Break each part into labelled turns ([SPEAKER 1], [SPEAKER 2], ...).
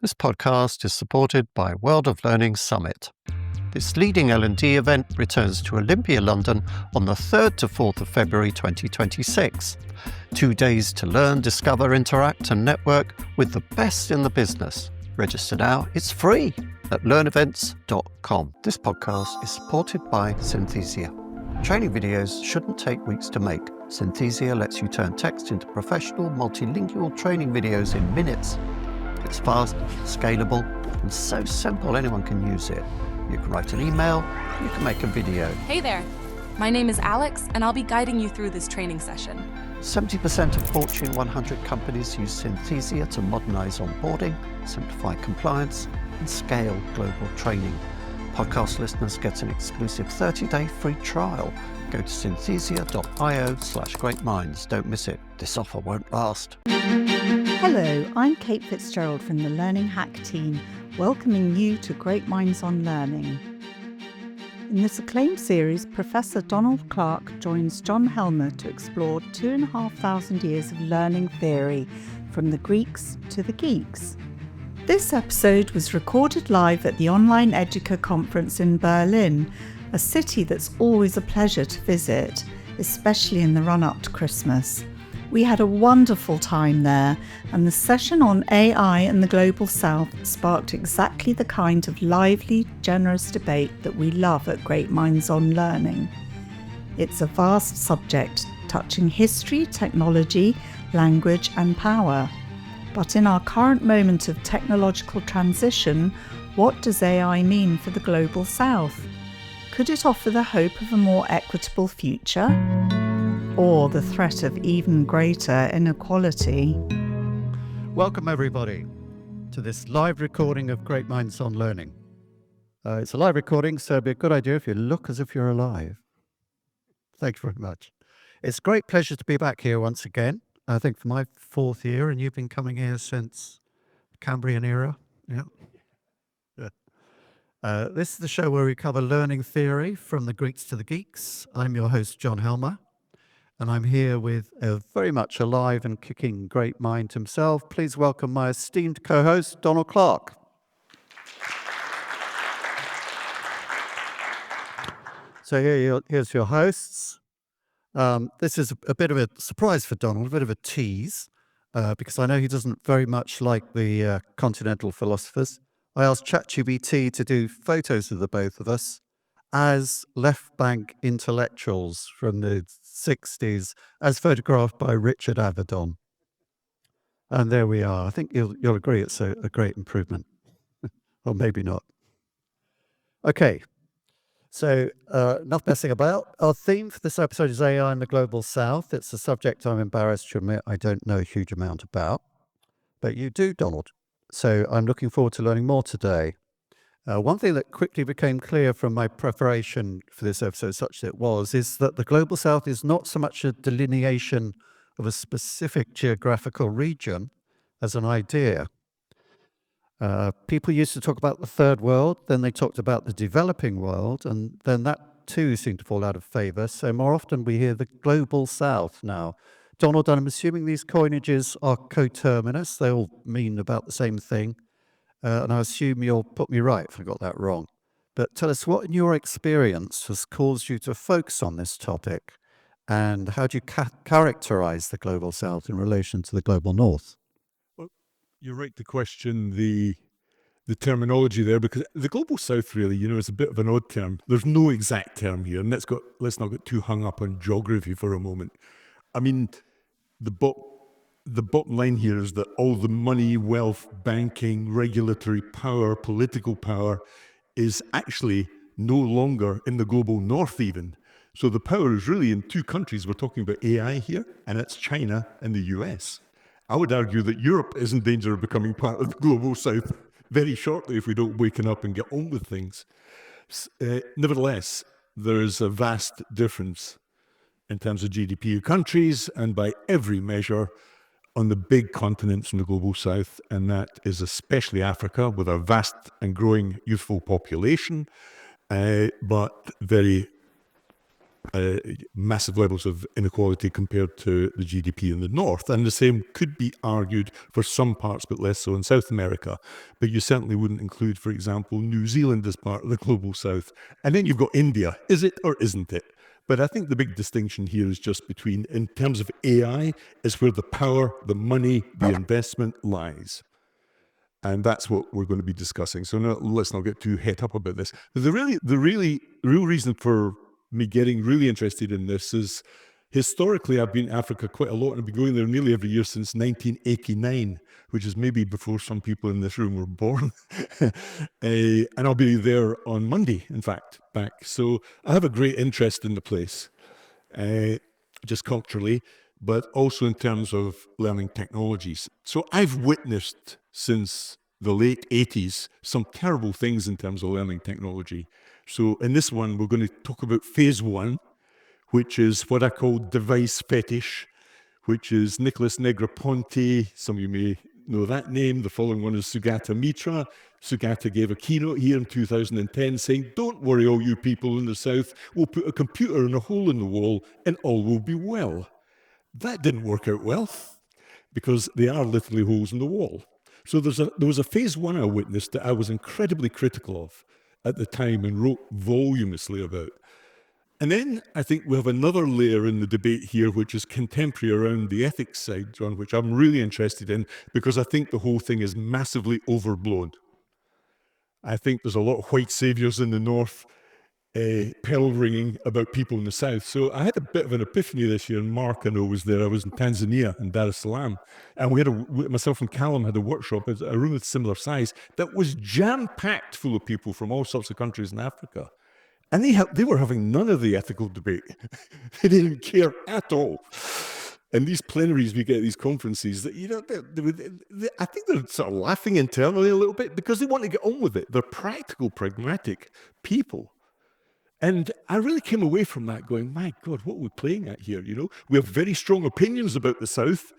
[SPEAKER 1] This podcast is supported by World of Learning Summit. This leading L&D event returns to Olympia, London on the 3rd to 4th of February 2026. 2 days to learn, discover, interact and network with the best in the business. Register now, it's free at learnevents.com. This podcast is supported by Synthesia. Training videos shouldn't take weeks to make. Synthesia lets you turn text into professional, multilingual training videos in minutes. It's fast, scalable, and so simple anyone can use it. You can write an email, you can make a video.
[SPEAKER 2] Hey there, my name is Alex, and I'll be guiding you through this training session.
[SPEAKER 1] 70% of Fortune 100 companies use Synthesia to modernize onboarding, simplify compliance, and scale global training. Podcast listeners get an exclusive 30-day free trial. Go to synthesia.io/greatminds. Don't miss it. This offer won't last.
[SPEAKER 3] Hello, I'm Kate Fitzgerald from the Learning Hack team, welcoming you to Great Minds on Learning. In this acclaimed series, Professor Donald Clark joins John Helmer to explore 2,500 years of learning theory, from the Greeks to the geeks. This episode was recorded live at the Online Educa Conference in Berlin, a city that's always a pleasure to visit, especially in the run-up to Christmas. We had a wonderful time there, and the session on AI and the Global South sparked exactly the kind of lively, generous debate that we love at Great Minds on Learning. It's a vast subject, touching history, technology, language and power. But in our current moment of technological transition, what does AI mean for the Global South? Could it offer the hope of a more equitable future? Or the threat of even greater inequality?
[SPEAKER 1] Welcome everybody to this live recording of Great Minds on Learning. It's a live recording, so it'd be a good idea if you look as if you're alive. Thank you very much. It's a great pleasure to be back here once again. I think for my 4th year, and you've been coming here since the Cambrian era. Yeah. This is the show where we cover learning theory from the Greeks to the geeks. I'm your host, John Helmer, and I'm here with a very much alive and kicking great mind himself. Please welcome my esteemed co-host, Donald Clark. So here's your hosts. This is a bit of a surprise for Donald, a bit of a tease, because I know he doesn't very much like the continental philosophers. I asked ChatGPT to do photos of the both of us as left bank intellectuals from the 60s, as photographed by Richard Avedon. And there we are. I think you'll agree it's a great improvement. Or maybe not. Okay. So, enough messing about. Our theme for this episode is AI in the Global South. It's a subject I'm embarrassed to admit I don't know a huge amount about. But you do, Donald. So I'm looking forward to learning more today. One thing that quickly became clear from my preparation for this episode, such that it was, is that the Global South is not so much a delineation of a specific geographical region as an idea. People used to talk about the third world, then they talked about the developing world, and then that too seemed to fall out of favor. So more often we hear the Global South now. Donald, I'm assuming these coinages are coterminous. They all mean about the same thing. And I assume you'll put me right if I got that wrong. But tell us, what in your experience has caused you to focus on this topic? And how do you characterize the Global South in relation to the Global North?
[SPEAKER 4] Well, you're right to question the terminology there, because the Global South really, is a bit of an odd term. There's no exact term here, and let's not get too hung up on geography for a moment. I mean, the bottom line here is that all the money, wealth, banking, regulatory power, political power is actually no longer in the global north even. So the power is really in 2 countries. We're talking about AI here, and it's China and the US. I would argue that Europe is in danger of becoming part of the global south very shortly if we don't waken up and get on with things. Nevertheless, there is a vast difference in terms of GDP of countries, and by every measure, on the big continents in the global south, and that is especially Africa, with a vast and growing youthful population, but very massive levels of inequality compared to the GDP in the north. And the same could be argued for some parts, but less so in South America. But you certainly wouldn't include, for example, New Zealand as part of the global south. And then you've got India. Is it or isn't it? But I think the big distinction here is just between, in terms of AI, is where the power, the money, the investment lies. And that's what we're going to be discussing. So let's not get too het up about this. But the real reason for me getting really interested in this is, historically, I've been in Africa quite a lot, and I've been going there nearly every year since 1989, which is maybe before some people in this room were born. And I'll be there on Monday, in fact, back. So I have a great interest in the place, just culturally, but also in terms of learning technologies. So I've witnessed since the late 80s some terrible things in terms of learning technology. So in this one, we're going to talk about phase one, which is what I call device fetish, which is Nicholas Negroponte. Some of you may know that name. The following one is Sugata Mitra. Sugata gave a keynote here in 2010 saying, "Don't worry, all you people in the South, we'll put a computer in a hole in the wall and all will be well." That didn't work out well, because they are literally holes in the wall. So there was a phase one I witnessed that I was incredibly critical of at the time and wrote voluminously about. And then I think we have another layer in the debate here, which is contemporary around the ethics side, John, which I'm really interested in, because I think the whole thing is massively overblown. I think there's a lot of white saviors in the north, bell ringing about people in the south. So I had a bit of an epiphany this year, and Mark, I know, was there. I was in Tanzania, in Dar es Salaam, and myself and Callum had a workshop, a room of similar size, that was jam-packed full of people from all sorts of countries in Africa. And they were having none of the ethical debate. They didn't care at all. And these plenaries we get at these conferences, that I think they're sort of laughing internally a little bit, because they want to get on with it. They're practical, pragmatic people. And I really came away from that going, my God, what are we playing at here? We have very strong opinions about the South,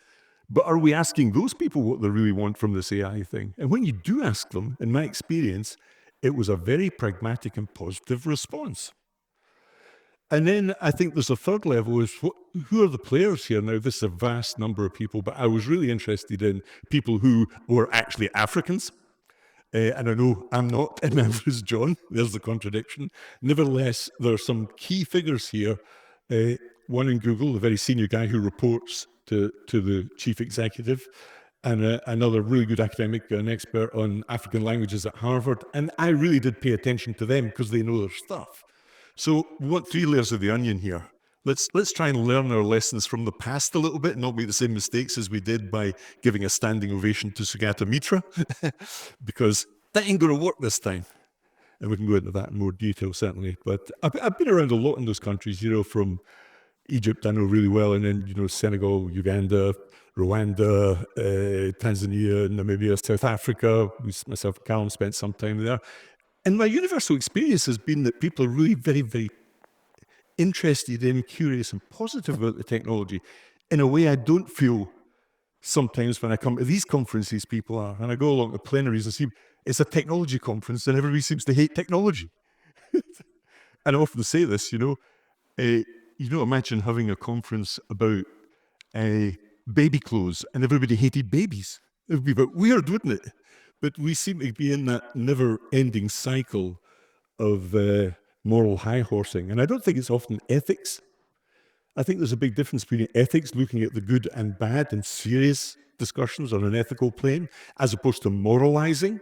[SPEAKER 4] but are we asking those people what they really want from this AI thing? And when you do ask them, in my experience, it was a very pragmatic and positive response. And then I think there's a third level, is who are the players here? Now, this is a vast number of people, but I was really interested in people who were actually Africans. And I know I'm not, and neither is John. There's the contradiction. Nevertheless, there are some key figures here. One in Google, a very senior guy who reports to the chief executive, and another really good academic, an expert on African languages at Harvard. And I really did pay attention to them because they know their stuff. So we want 3 layers of the onion here. Let's try and learn our lessons from the past a little bit and not make the same mistakes as we did by giving a standing ovation to Sugata Mitra, because that ain't going to work this time. And we can go into that in more detail, certainly. But I've been around a lot in those countries, from Egypt, I know really well, and then, Senegal, Uganda, Rwanda, Tanzania, Namibia, South Africa. Myself and Callum spent some time there. And my universal experience has been that people are really very, very interested in, curious, and positive about the technology in a way I don't feel sometimes when I come to these conferences people are. And I go along to plenaries and see it's a technology conference and everybody seems to hate technology. And I often say this, imagine having a conference about baby clothes and everybody hated babies. It would be a bit weird, wouldn't it? But we seem to be in that never-ending cycle of moral high-horsing. And I don't think it's often ethics. I think there's a big difference between ethics, looking at the good and bad and serious discussions on an ethical plane, as opposed to moralizing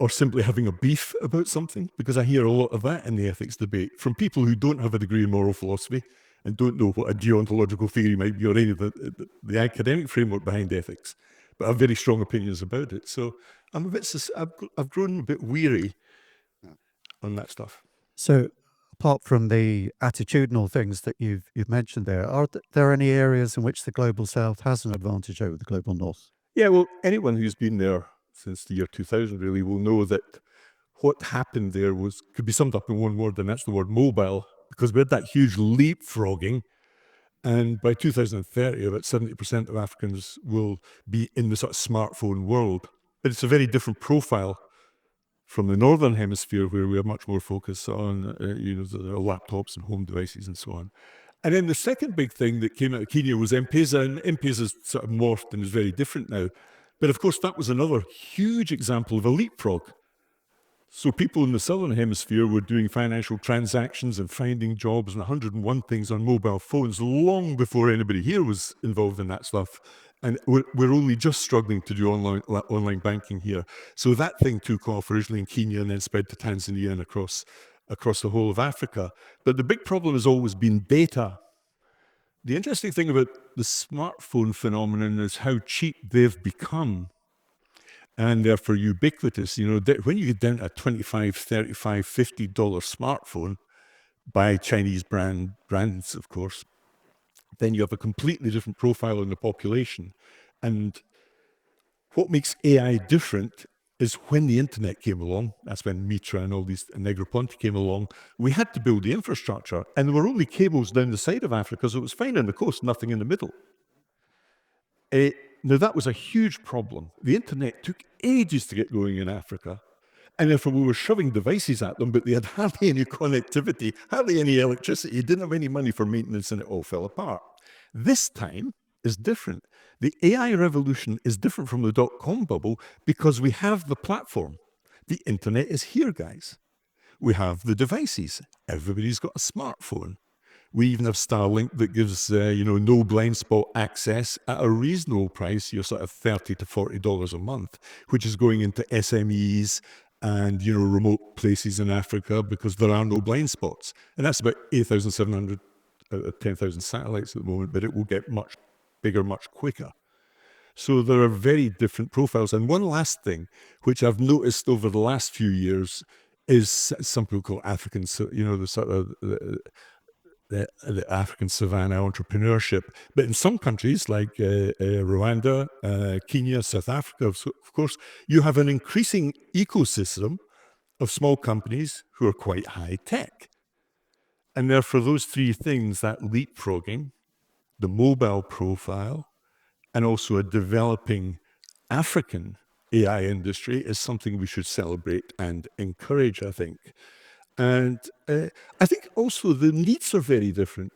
[SPEAKER 4] or simply having a beef about something, because I hear a lot of that in the ethics debate from people who don't have a degree in moral philosophy and don't know what a deontological theory might be or any of the academic framework behind ethics, but have very strong opinions about it. So I've grown a bit weary on that stuff.
[SPEAKER 1] So, apart from the attitudinal things that you've mentioned there, are there any areas in which the global south has an advantage over the global north?
[SPEAKER 4] Yeah, well, anyone who's been there since the year 2000 really will know that what happened there could be summed up in one word, and that's the word mobile, because we had that huge leapfrogging. And by 2030, about 70% of Africans will be in the sort of smartphone world. But it's a very different profile from the Northern Hemisphere, where we are much more focused on, the laptops and home devices and so on. And then the second big thing that came out of Kenya was M-Pesa, and M-Pesa's sort of morphed and is very different now. But of course, that was another huge example of a leapfrog. So people in the Southern Hemisphere were doing financial transactions and finding jobs and 101 things on mobile phones long before anybody here was involved in that stuff. And we're only just struggling to do online banking here. So that thing took off originally in Kenya and then spread to Tanzania and across the whole of Africa. But the big problem has always been data. The interesting thing about the smartphone phenomenon is how cheap they've become. And therefore ubiquitous. When you get down to a $25, $35, $50 smartphone by Chinese brands, of course, then you have a completely different profile in the population. And what makes AI different is when the internet came along, that's when Mitra and all these and Negroponte came along, we had to build the infrastructure, and there were only cables down the side of Africa, so it was fine on the coast, nothing in the middle. Now, that was a huge problem. The internet took ages to get going in Africa, and therefore we were shoving devices at them, but they had hardly any connectivity, hardly any electricity, didn't have any money for maintenance, and it all fell apart. This time is different. The AI revolution is different from the dot-com bubble because we have the platform. The internet is here, guys. We have the devices. Everybody's got a smartphone. We even have Starlink that gives, no blind spot access at a reasonable price. You're sort of $30 to $40 a month, which is going into SMEs and, remote places in Africa because there are no blind spots. And that's about 8,700 out of 10,000 satellites at the moment, but it will get much bigger, much quicker. So there are very different profiles. And one last thing, which I've noticed over the last few years, is some people call Africans, the sort of the African savanna entrepreneurship. But in some countries like Rwanda, Kenya, South Africa, of course, you have an increasing ecosystem of small companies who are quite high tech. And therefore, those three things, that leapfrogging, the mobile profile, and also a developing African AI industry is something we should celebrate and encourage, I think. And I think also the needs are very different.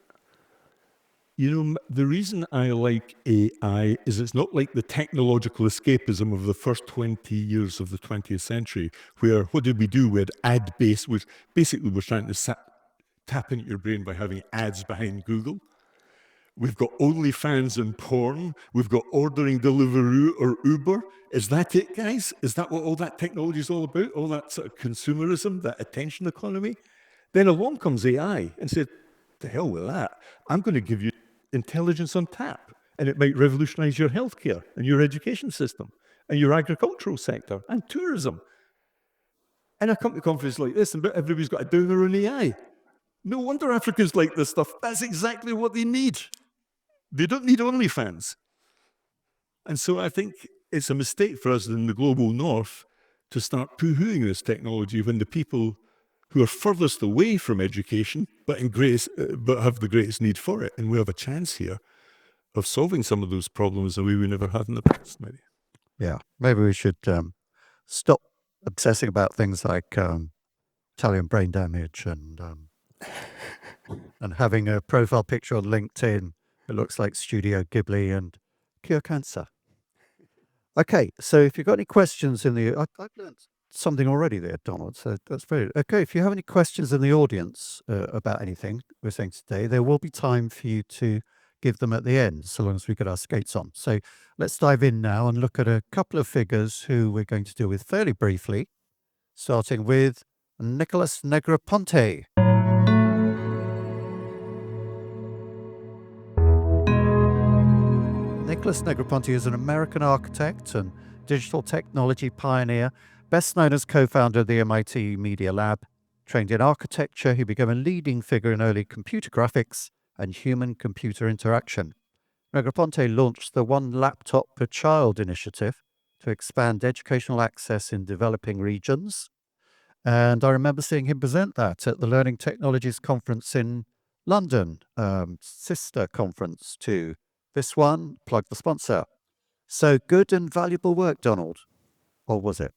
[SPEAKER 4] The reason I like AI is it's not like the technological escapism of the first 20 years of the 20th century, where what did we do? We had ad-based, which basically was trying to tap into your brain by having ads behind Google. We've got OnlyFans and porn. We've got ordering Deliveroo or Uber. Is that it, guys? Is that what all that technology is all about? All that sort of consumerism, that attention economy? Then along comes AI and said, to hell with that. I'm going to give you intelligence on tap. And it might revolutionize your healthcare and your education system and your agricultural sector and tourism. And I come to conferences like this and everybody's got a downer on AI. No wonder Africans like this stuff. That's exactly what they need. They don't need OnlyFans. And so I think it's a mistake for us in the global north to start poo-hooing this technology when the people who are furthest away from education but have the greatest need for it, and we have a chance here of solving some of those problems that we never had in the past, maybe.
[SPEAKER 1] Yeah, maybe we should stop obsessing about things like Italian brain damage and having a profile picture on LinkedIn that looks like Studio Ghibli and cure cancer. Okay, so if you've got any questions I've learned something already there, Donald, so that's very okay. If you have any questions in the audience about anything we're saying today, there will be time for you to give them at the end, so long as we get our skates on. So let's dive in now and look at a couple of figures who we're going to deal with fairly briefly, starting with Nicholas Negroponte. Nicholas Negroponte is an American architect and digital technology pioneer, best known as co-founder of the MIT Media Lab. Trained in architecture, he became a leading figure in early computer graphics and human-computer interaction. Negroponte launched the One Laptop Per Child initiative to expand educational access in developing regions. And I remember seeing him present that at the Learning Technologies Conference in London, sister conference to this one, plug the sponsor. So good and valuable work, Donald. Or was it?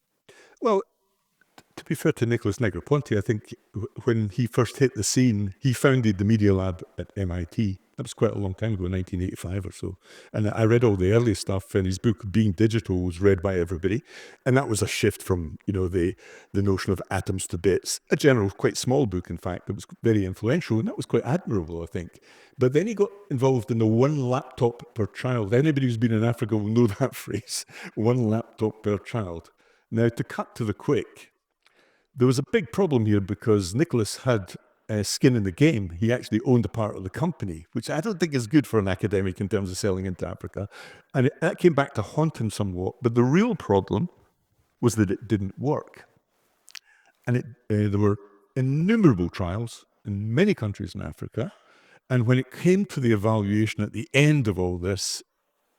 [SPEAKER 4] Well, be fair to Nicholas Negroponte, I think when he first hit the scene, he founded the Media Lab at MIT. That was quite a long time ago, 1985 or so. And I read all the early stuff, and his book, Being Digital, was read by everybody. And that was a shift from, the notion of atoms to bits. A general, quite small book, in fact, that was very influential, and that was quite admirable, I think. But then he got involved in the one laptop per child. Anybody who's been in Africa will know that phrase, one laptop per child. Now, to cut to the quick, there was a big problem here because Nicholas had skin in the game. He actually owned a part of the company, which I don't think is good for an academic in terms of selling into Africa. And that came back to haunt him somewhat. But the real problem was that it didn't work. And there were innumerable trials in many countries in Africa. And when it came to the evaluation at the end of all this,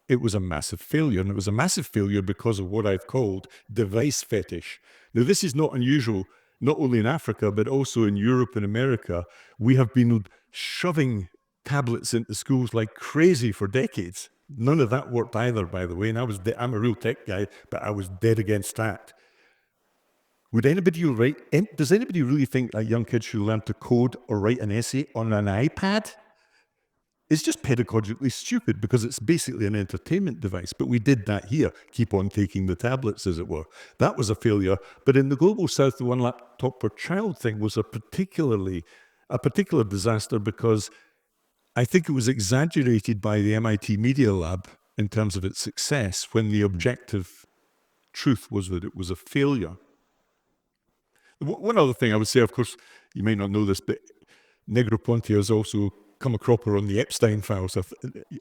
[SPEAKER 4] it was a massive failure. And it was a massive failure because of what I've called device fetish. Now, this is not unusual, not only in Africa, but also in Europe and America. We have been shoving tablets into schools like crazy for decades. None of that worked either, by the way. And I'm a real tech guy, but I was dead against that. Does anybody really think that young kids should learn to code or write an essay on an iPad? It's just pedagogically stupid because it's basically an entertainment device. But we did that here, keep on taking the tablets, as it were. That was a failure. But in the Global South, the one laptop per child thing was a particular disaster because I think it was exaggerated by the MIT Media Lab in terms of its success when the objective truth was that it was a failure. One other thing I would say, of course, you may not know this, but Negroponte has also come a cropper on the Epstein files. I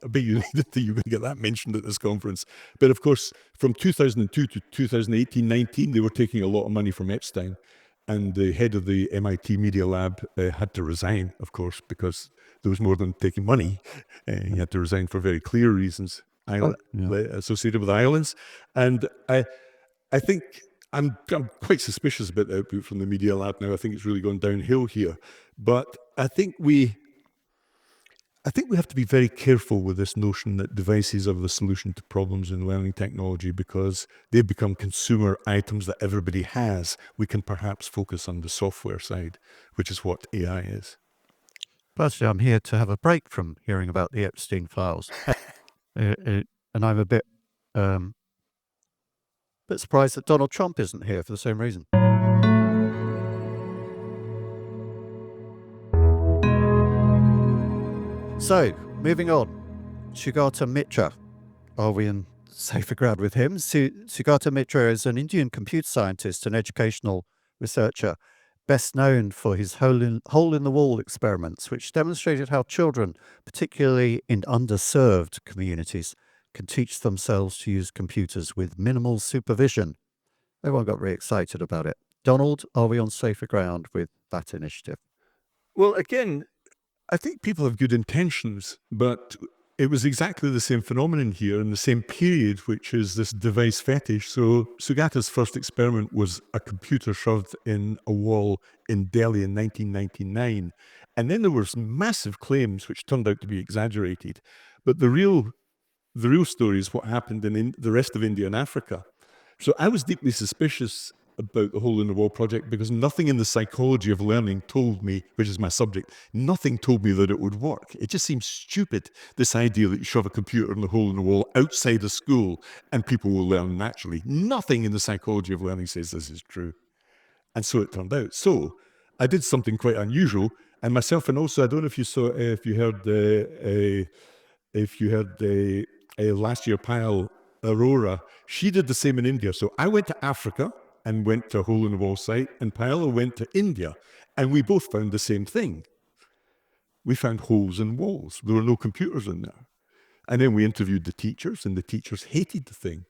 [SPEAKER 4] bet you're going to get that mentioned at this conference. But of course, from 2002 to 2018-19, they were taking a lot of money from Epstein. And the head of the MIT Media Lab had to resign, of course, because there was more than taking money. He had to resign for very clear reasons associated with islands. And I think I'm quite suspicious about the output from the Media Lab now. I think it's really gone downhill here. But I think we have to be very careful with this notion that devices are the solution to problems in learning technology because they've become consumer items that everybody has. We can perhaps focus on the software side, which is what AI is.
[SPEAKER 1] Personally, I'm here to have a break from hearing about the Epstein files. And I'm a bit surprised that Donald Trump isn't here for the same reason. So, moving on. Sugata Mitra. Are we in safer ground with him? Sugata Mitra is an Indian computer scientist and educational researcher, best known for his hole-in-the-wall experiments, which demonstrated how children, particularly in underserved communities, can teach themselves to use computers with minimal supervision. Everyone got really excited about it. Donald, are we on safer ground with that initiative?
[SPEAKER 4] Well, again, I think people have good intentions, but it was exactly the same phenomenon here in the same period, which is this device fetish. So Sugata's first experiment was a computer shoved in a wall in Delhi in 1999. And then there were some massive claims, which turned out to be exaggerated. But the real story is what happened in the rest of India and Africa. So I was deeply suspicious about the hole-in-the-wall project because nothing in the psychology of learning told me, which is my subject, nothing told me that it would work. It just seems stupid, this idea that you shove a computer in the hole in the wall outside a school and people will learn naturally. Nothing in the psychology of learning says this is true. And so it turned out. So I did something quite unusual, and myself, and also I don't know if you heard last year Payal Arora, she did the same in India. So I went to Africa and went to a hole-in-the-wall site, and Payal went to India, and we both found the same thing. We found holes in walls. There were no computers in there. And then we interviewed the teachers, and the teachers hated the thing.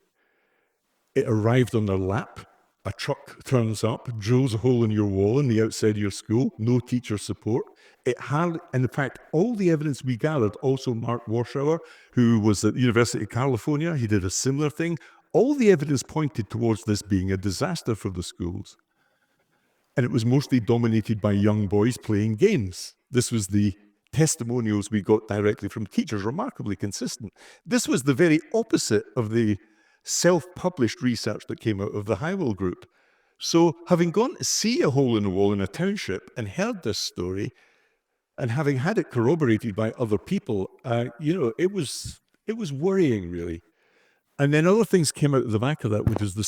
[SPEAKER 4] It arrived on their lap. A truck turns up, drills a hole in your wall on the outside of your school, no teacher support. It had, and in fact, all the evidence we gathered, also Mark Warschauer, who was at the University of California, he did a similar thing. All the evidence pointed towards this being a disaster for the schools. And it was mostly dominated by young boys playing games. This was the testimonials we got directly from teachers, remarkably consistent. This was the very opposite of the self-published research that came out of the Hywell group. So having gone to see a hole in the wall in a township and heard this story, and having had it corroborated by other people, it was worrying, really. And then other things came out of the back of that, which is the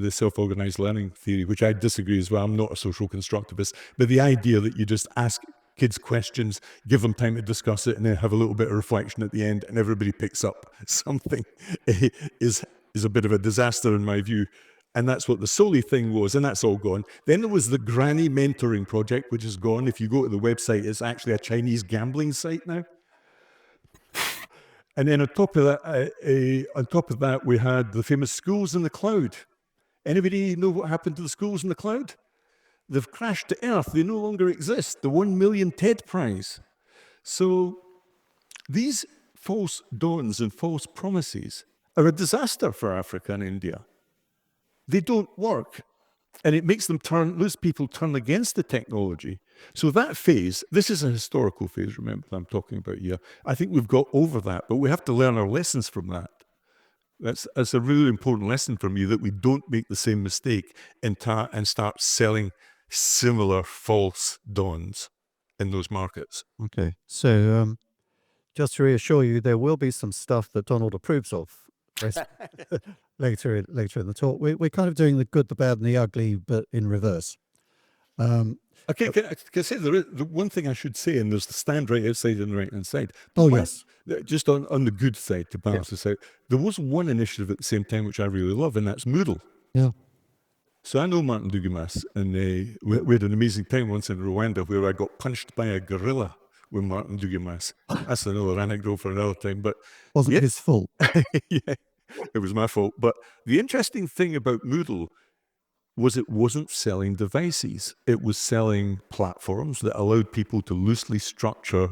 [SPEAKER 4] self-organized learning theory, which I disagree as well. I'm not a social constructivist, but the idea that you just ask kids questions, give them time to discuss it, and then have a little bit of reflection at the end, and everybody picks up something is a bit of a disaster in my view. And that's what the Soli thing was, and that's all gone. Then there was the Granny Mentoring Project, which is gone. If you go to the website, it's actually a Chinese gambling site now. And then on top of that, we had the famous schools in the cloud. Anybody know what happened to the schools in the cloud? They've crashed to earth. They no longer exist. The 1 million TED Prize. So these false dawns and false promises are a disaster for Africa and India. They don't work. And it makes those people turn against the technology. So that phase, this is a historical phase, remember, I'm talking about here. I think we've got over that, but we have to learn our lessons from that. That's a really important lesson for me, that we don't make the same mistake and start selling similar false dawns in those markets.
[SPEAKER 1] Okay. So just to reassure you, there will be some stuff that Donald approves of later in the talk. We're kind of doing the good, the bad, and the ugly, but in reverse.
[SPEAKER 4] Okay, can I say the one thing I should say, and there's the stand right outside on the right-hand side.
[SPEAKER 1] Yes.
[SPEAKER 4] Just on the good side, to balance this out, there was one initiative at the same time which I really love, and that's Moodle.
[SPEAKER 1] Yeah.
[SPEAKER 4] So I know Martin Dugumas, and we had an amazing time once in Rwanda where I got punched by a gorilla with Martin Dugumas. That's another anecdote for another time, but
[SPEAKER 1] Wasn't his fault.
[SPEAKER 4] yeah, it was my fault. But the interesting thing about Moodle was it wasn't selling devices. It was selling platforms that allowed people to loosely structure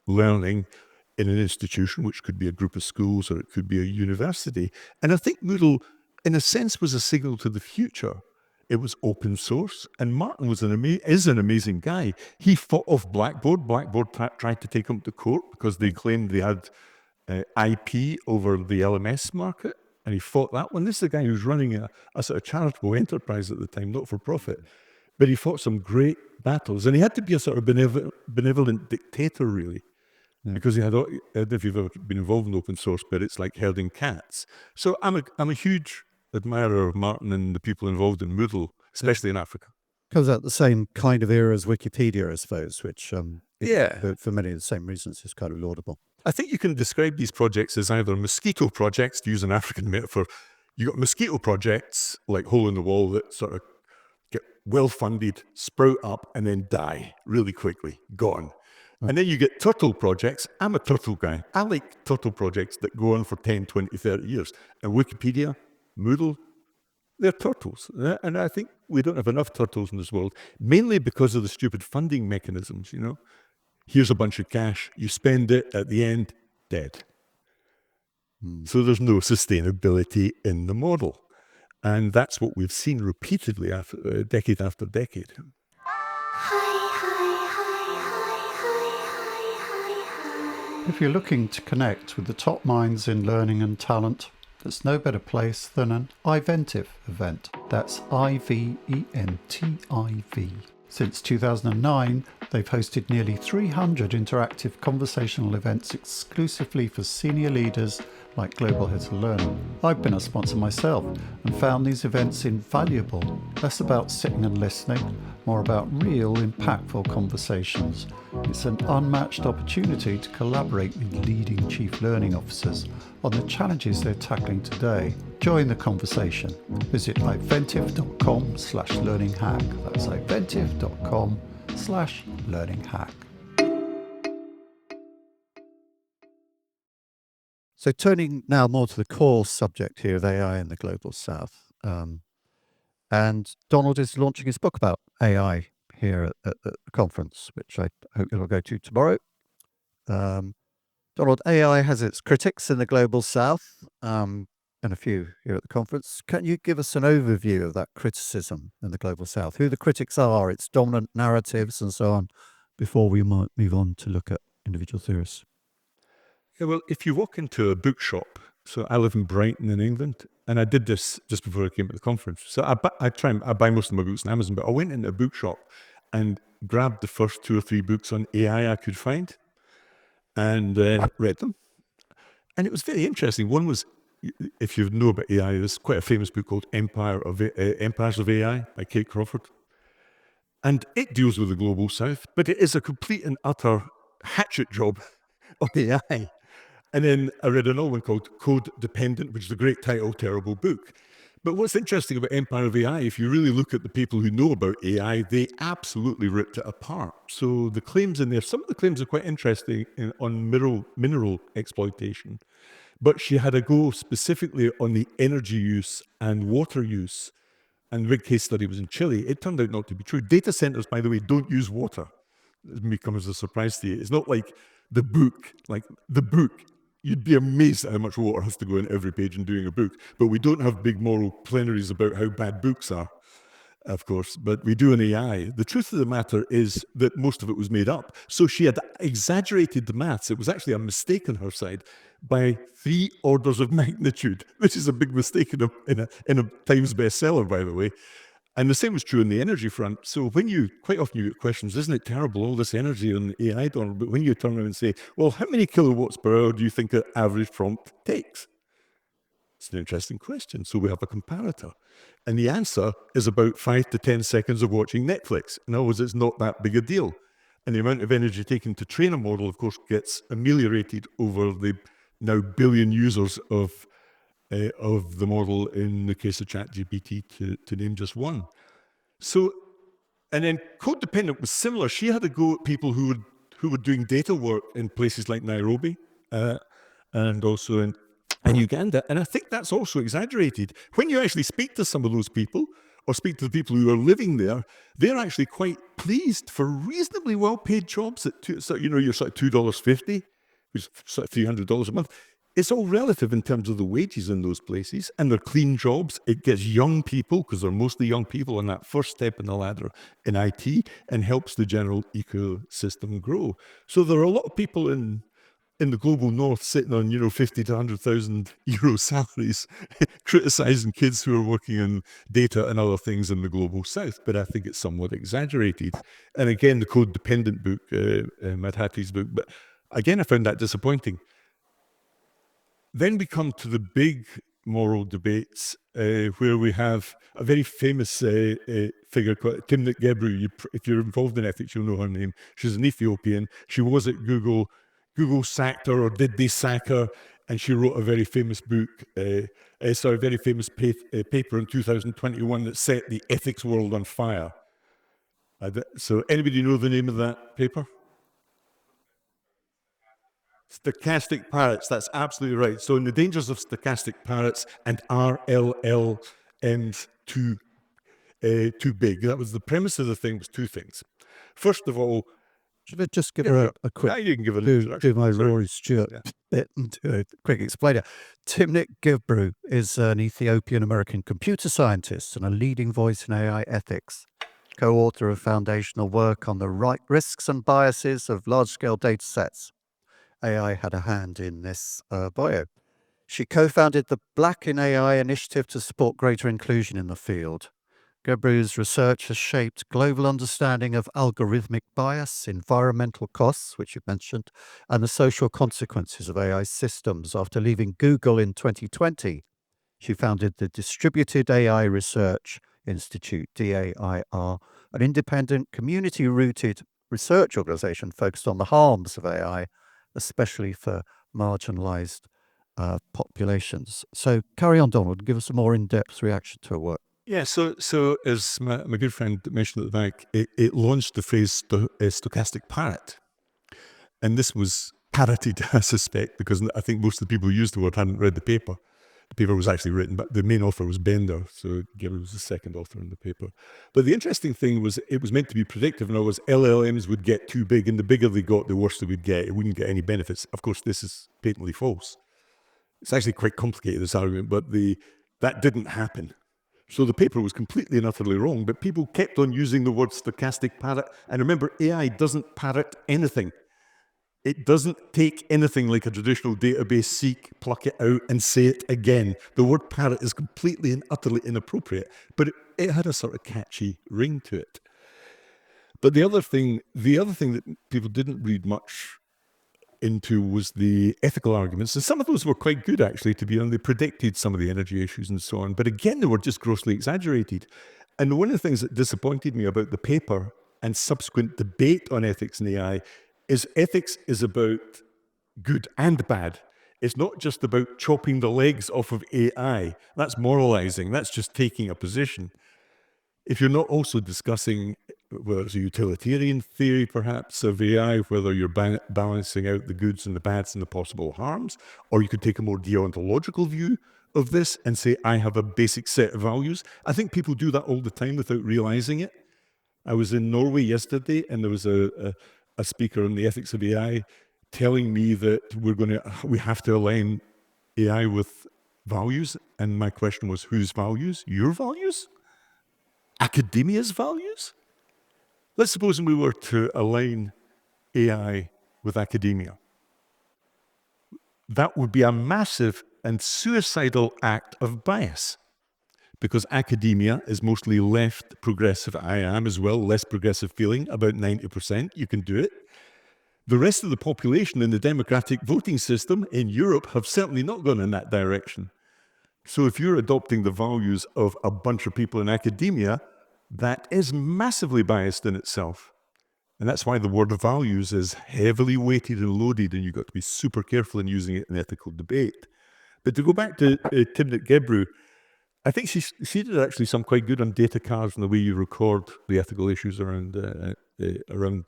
[SPEAKER 4] learning in an institution, which could be a group of schools or it could be a university. And I think Moodle, in a sense, was a signal to the future. It was open source, and Martin is an amazing guy. He fought off Blackboard. Blackboard tried to take him to court because they claimed they had IP over the LMS market, and he fought that one. This is a guy who's running a sort of charitable enterprise at the time, not for profit. But he fought some great battles, and he had to be a sort of benevolent dictator, really. Because he had, if you've ever been involved in open source, but it's like herding cats. So I'm a huge admirer of Martin and the people involved in Moodle, especially in Africa.
[SPEAKER 1] Comes out the same kind of era as Wikipedia, I suppose, which for many of the same reasons is kind of laudable.
[SPEAKER 4] I think you can describe these projects as either mosquito projects, to use an African metaphor. You got mosquito projects like Hole in the Wall that sort of get well funded, sprout up, and then die really quickly, gone. And then you get turtle projects. I'm a turtle guy. I like turtle projects that go on for 10, 20, 30 years. And Wikipedia, Moodle, they're turtles. And I think we don't have enough turtles in this world, mainly because of the stupid funding mechanisms, you know. Here's a bunch of cash, you spend it, at the end, dead. So there's no sustainability in the model. And that's what we've seen repeatedly decade after decade.
[SPEAKER 1] If you're looking to connect with the top minds in learning and talent, there's no better place than an iVentive event. That's IVENTIV. Since 2009, they've hosted nearly 300 interactive conversational events exclusively for senior leaders like Global Heads of Learning. I've been a sponsor myself and found these events invaluable. Less about sitting and listening, more about real, impactful conversations. It's an unmatched opportunity to collaborate with leading chief learning officers on the challenges they're tackling today. Join the conversation. Visit iventive.com/learninghack. That's iventive.com/learninghack. So turning now more to the core subject here of AI in the Global South. And Donald is launching his book about AI here at the conference, which I hope you'll go to tomorrow. Donald, AI has its critics in the Global South, and a few here at the conference. Can you give us an overview of that criticism in the Global South, who the critics are, its dominant narratives, and so on, before we might move on to look at individual theorists?
[SPEAKER 4] Yeah, well, if you walk into a bookshop So I live in Brighton in England, and I did this just before I came to the conference. So I buy most of my books on Amazon, but I went into a bookshop and grabbed the first 2 or 3 books on AI I could find and read them. And it was very interesting. One was, if you know about AI, there's quite a famous book called Empires of AI by Kate Crawford. And it deals with the global south, but it is a complete and utter hatchet job of AI. And then I read another one called Code Dependent, which is a great title, terrible book. But what's interesting about Empire of AI, if you really look at the people who know about AI, they absolutely ripped it apart. So the claims in there, some of the claims are quite interesting on mineral exploitation. But she had a go specifically on the energy use and water use. And the big case study was in Chile. It turned out not to be true. Data centers, by the way, don't use water. It may come as a surprise to you. It's not like the book. You'd be amazed at how much water has to go in every page in doing a book. But we don't have big moral plenaries about how bad books are, of course, but we do in AI. The truth of the matter is that most of it was made up. So she had exaggerated the maths. It was actually a mistake on her side by 3 orders of magnitude, which is a big mistake in a Times bestseller, by the way. And the same was true on the energy front. So quite often you get questions, isn't it terrible, all this energy on AI, Donald? But when you turn around and say, well, how many kilowatts per hour do you think an average prompt takes? It's an interesting question. So we have a comparator. And the answer is about 5 to 10 seconds of watching Netflix. In other words, it's not that big a deal. And the amount of energy taken to train a model, of course, gets ameliorated over the now billion users of the model in the case of ChatGPT, to name just one. So, and then Code Dependent was similar. She had to go at people who were doing data work in places like Nairobi and also in Uganda. And I think that's also exaggerated. When you actually speak to some of those people, or speak to the people who are living there, they're actually quite pleased for reasonably well-paid jobs at you're sort of $2.50, which is sort of $300 a month. It's all relative in terms of the wages in those places, and they're clean jobs. It gets young people, because they're mostly young people, on that first step in the ladder in IT, and helps the general ecosystem grow. So there are a lot of people in the global north sitting on, 50 to 100,000 euro salaries, criticizing kids who are working in data and other things in the global south. But I think it's somewhat exaggerated. And again, the Code Dependent book, Madhati's book, but again, I found that disappointing. Then we come to the big moral debates, where we have a very famous figure called Timnit Gebru. If you're involved in ethics, you'll know her name. She's an Ethiopian. She was at Google. Google sacked her, or did they sack her? And she wrote a very famous book, very famous paper in 2021 that set the ethics world on fire. So anybody know the name of that paper? Stochastic parrots, that's absolutely right. So in the dangers of stochastic parrots and RLLMs too big. That was the premise of the thing, was 2 things. First of all,
[SPEAKER 1] Should I just give her a quick,
[SPEAKER 4] you can give an
[SPEAKER 1] do
[SPEAKER 4] introduction.
[SPEAKER 1] my
[SPEAKER 4] Sorry.
[SPEAKER 1] Rory Stewart bit and do a quick explainer. Timnit Gebru is an Ethiopian-American computer scientist and a leading voice in AI ethics, co-author of foundational work on the risks and biases of large-scale data sets. AI had a hand in this bio. She co-founded the Black in AI initiative to support greater inclusion in the field. Gebru's research has shaped global understanding of algorithmic bias, environmental costs, which you mentioned, and the social consequences of AI systems. After leaving Google in 2020, she founded the Distributed AI Research Institute, DAIR, an independent, community-rooted research organization focused on the harms of AI, especially for marginalized populations. So carry on, Donald, give us a more in-depth reaction to her work.
[SPEAKER 4] Yeah, so as my good friend mentioned at the back, it launched the phrase stochastic parrot. And this was parroted, I suspect, because I think most of the people who used the word hadn't read the paper. The paper was actually written, but the main author was Bender, so Gebru was the second author in the paper. But the interesting thing was it was meant to be predictive. In other words, LLMs would get too big, and the bigger they got, the worse they would get. It wouldn't get any benefits. Of course, this is patently false. It's actually quite complicated, this argument, but that didn't happen. So the paper was completely and utterly wrong, but people kept on using the word stochastic parrot. And remember, AI doesn't parrot anything. It doesn't take anything like a traditional database seek, pluck it out, and say it again. The word parrot is completely and utterly inappropriate, but it had a sort of catchy ring to it. But the other thing that people didn't read much into was the ethical arguments. And some of those were quite good, actually, to be honest. They predicted some of the energy issues and so on. But again, they were just grossly exaggerated. And one of the things that disappointed me about the paper and subsequent debate on ethics in AI is ethics is about good and bad. It's not just about chopping the legs off of AI. That's moralizing. That's just taking a position. If you're not also discussing whether it's a utilitarian theory, perhaps, of AI, whether you're balancing out the goods and the bads and the possible harms, or you could take a more deontological view of this and say, I have a basic set of values. I think people do that all the time without realizing it. I was in Norway yesterday, and there was a speaker on the ethics of AI telling me that we have to align AI with values. And my question was, whose values? Your values? Academia's values? Let's suppose we were to align AI with academia. That would be a massive and suicidal act of bias, because academia is mostly left progressive. I am as well, less progressive feeling, about 90%. You can do it. The rest of the population in the democratic voting system in Europe have certainly not gone in that direction. So if you're adopting the values of a bunch of people in academia, that is massively biased in itself. And that's why the word values is heavily weighted and loaded, and you've got to be super careful in using it in ethical debate. But to go back to Timnit Gebru, I think she did actually some quite good on data cards and the way you record the ethical issues around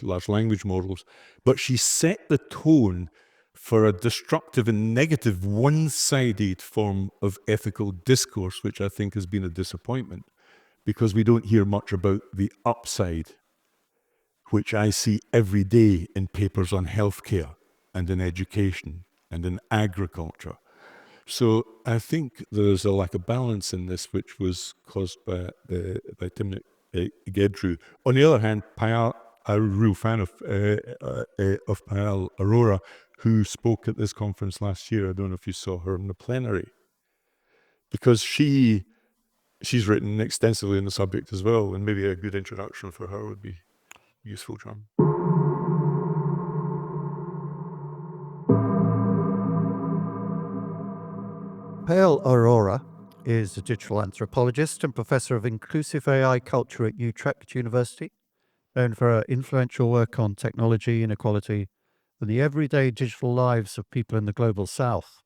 [SPEAKER 4] large language models. But she set the tone for a destructive and negative, one-sided form of ethical discourse, which I think has been a disappointment, because we don't hear much about the upside, which I see every day in papers on healthcare and in education and in agriculture. So I think there's a lack of balance in this, which was caused by Timnit Gebru. On the other hand, I'm a real fan of Payal Arora, who spoke at this conference last year. I don't know if you saw her in the plenary, because she's written extensively on the subject as well, and maybe a good introduction for her would be useful, John.
[SPEAKER 1] Payal Arora is a digital anthropologist and professor of inclusive AI culture at Utrecht University, known for her influential work on technology, inequality, and the everyday digital lives of people in the global south.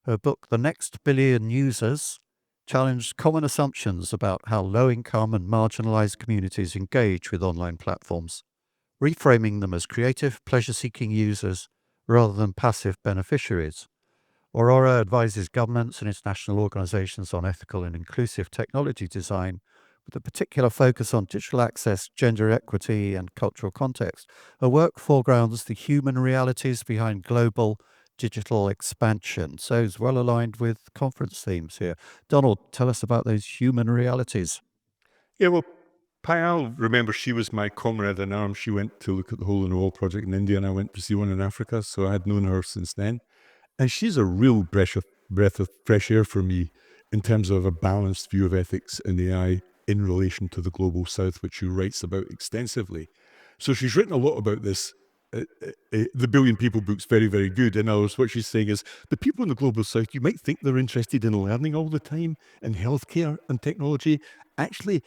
[SPEAKER 1] Her book, The Next Billion Users, challenged common assumptions about how low-income and marginalized communities engage with online platforms, reframing them as creative, pleasure-seeking users rather than passive beneficiaries. Arora advises governments and international organizations on ethical and inclusive technology design, with a particular focus on digital access, gender equity, and cultural context. Her work foregrounds the human realities behind global digital expansion, so it's well aligned with conference themes here. Donald, tell us about those human realities.
[SPEAKER 4] Yeah, well, Payal, remember, she was my comrade in arms. She went to look at the Hole in the Wall project in India, and I went to see one in Africa, so I had known her since then. And she's a real breath of fresh air for me in terms of a balanced view of ethics and AI in relation to the global south, which she writes about extensively. So she's written a lot about this. The Billion People book's very, very good. In other words, what she's saying is the people in the global south, you might think they're interested in learning all the time in healthcare and technology. Actually,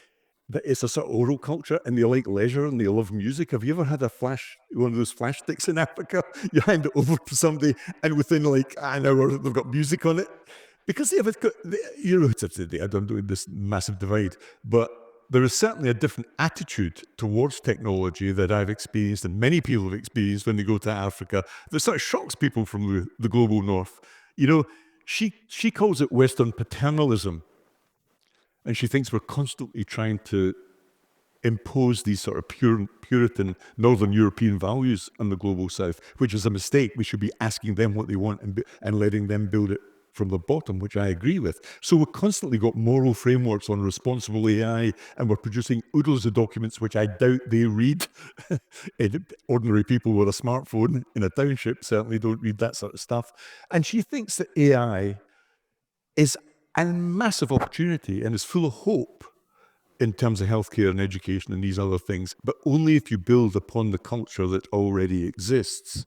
[SPEAKER 4] that it's a sort of oral culture, and they like leisure and they love music. Have you ever had one of those flash sticks in Africa? You hand it over to somebody, and within like an hour, they've got music on it. Because they have I don't know this massive divide, but there is certainly a different attitude towards technology that I've experienced, and many people have experienced when they go to Africa, that sort of shocks people from the global north. You know, she calls it Western paternalism. And she thinks we're constantly trying to impose these sort of Puritan Northern European values on the global south, which is a mistake. We should be asking them what they want and letting them build it from the bottom, which I agree with. So we've constantly got moral frameworks on responsible AI, and we're producing oodles of documents which I doubt they read. Ordinary people with a smartphone in a township certainly don't read that sort of stuff. And she thinks that AI is a massive opportunity and is full of hope in terms of healthcare and education and these other things, but only if you build upon the culture that already exists.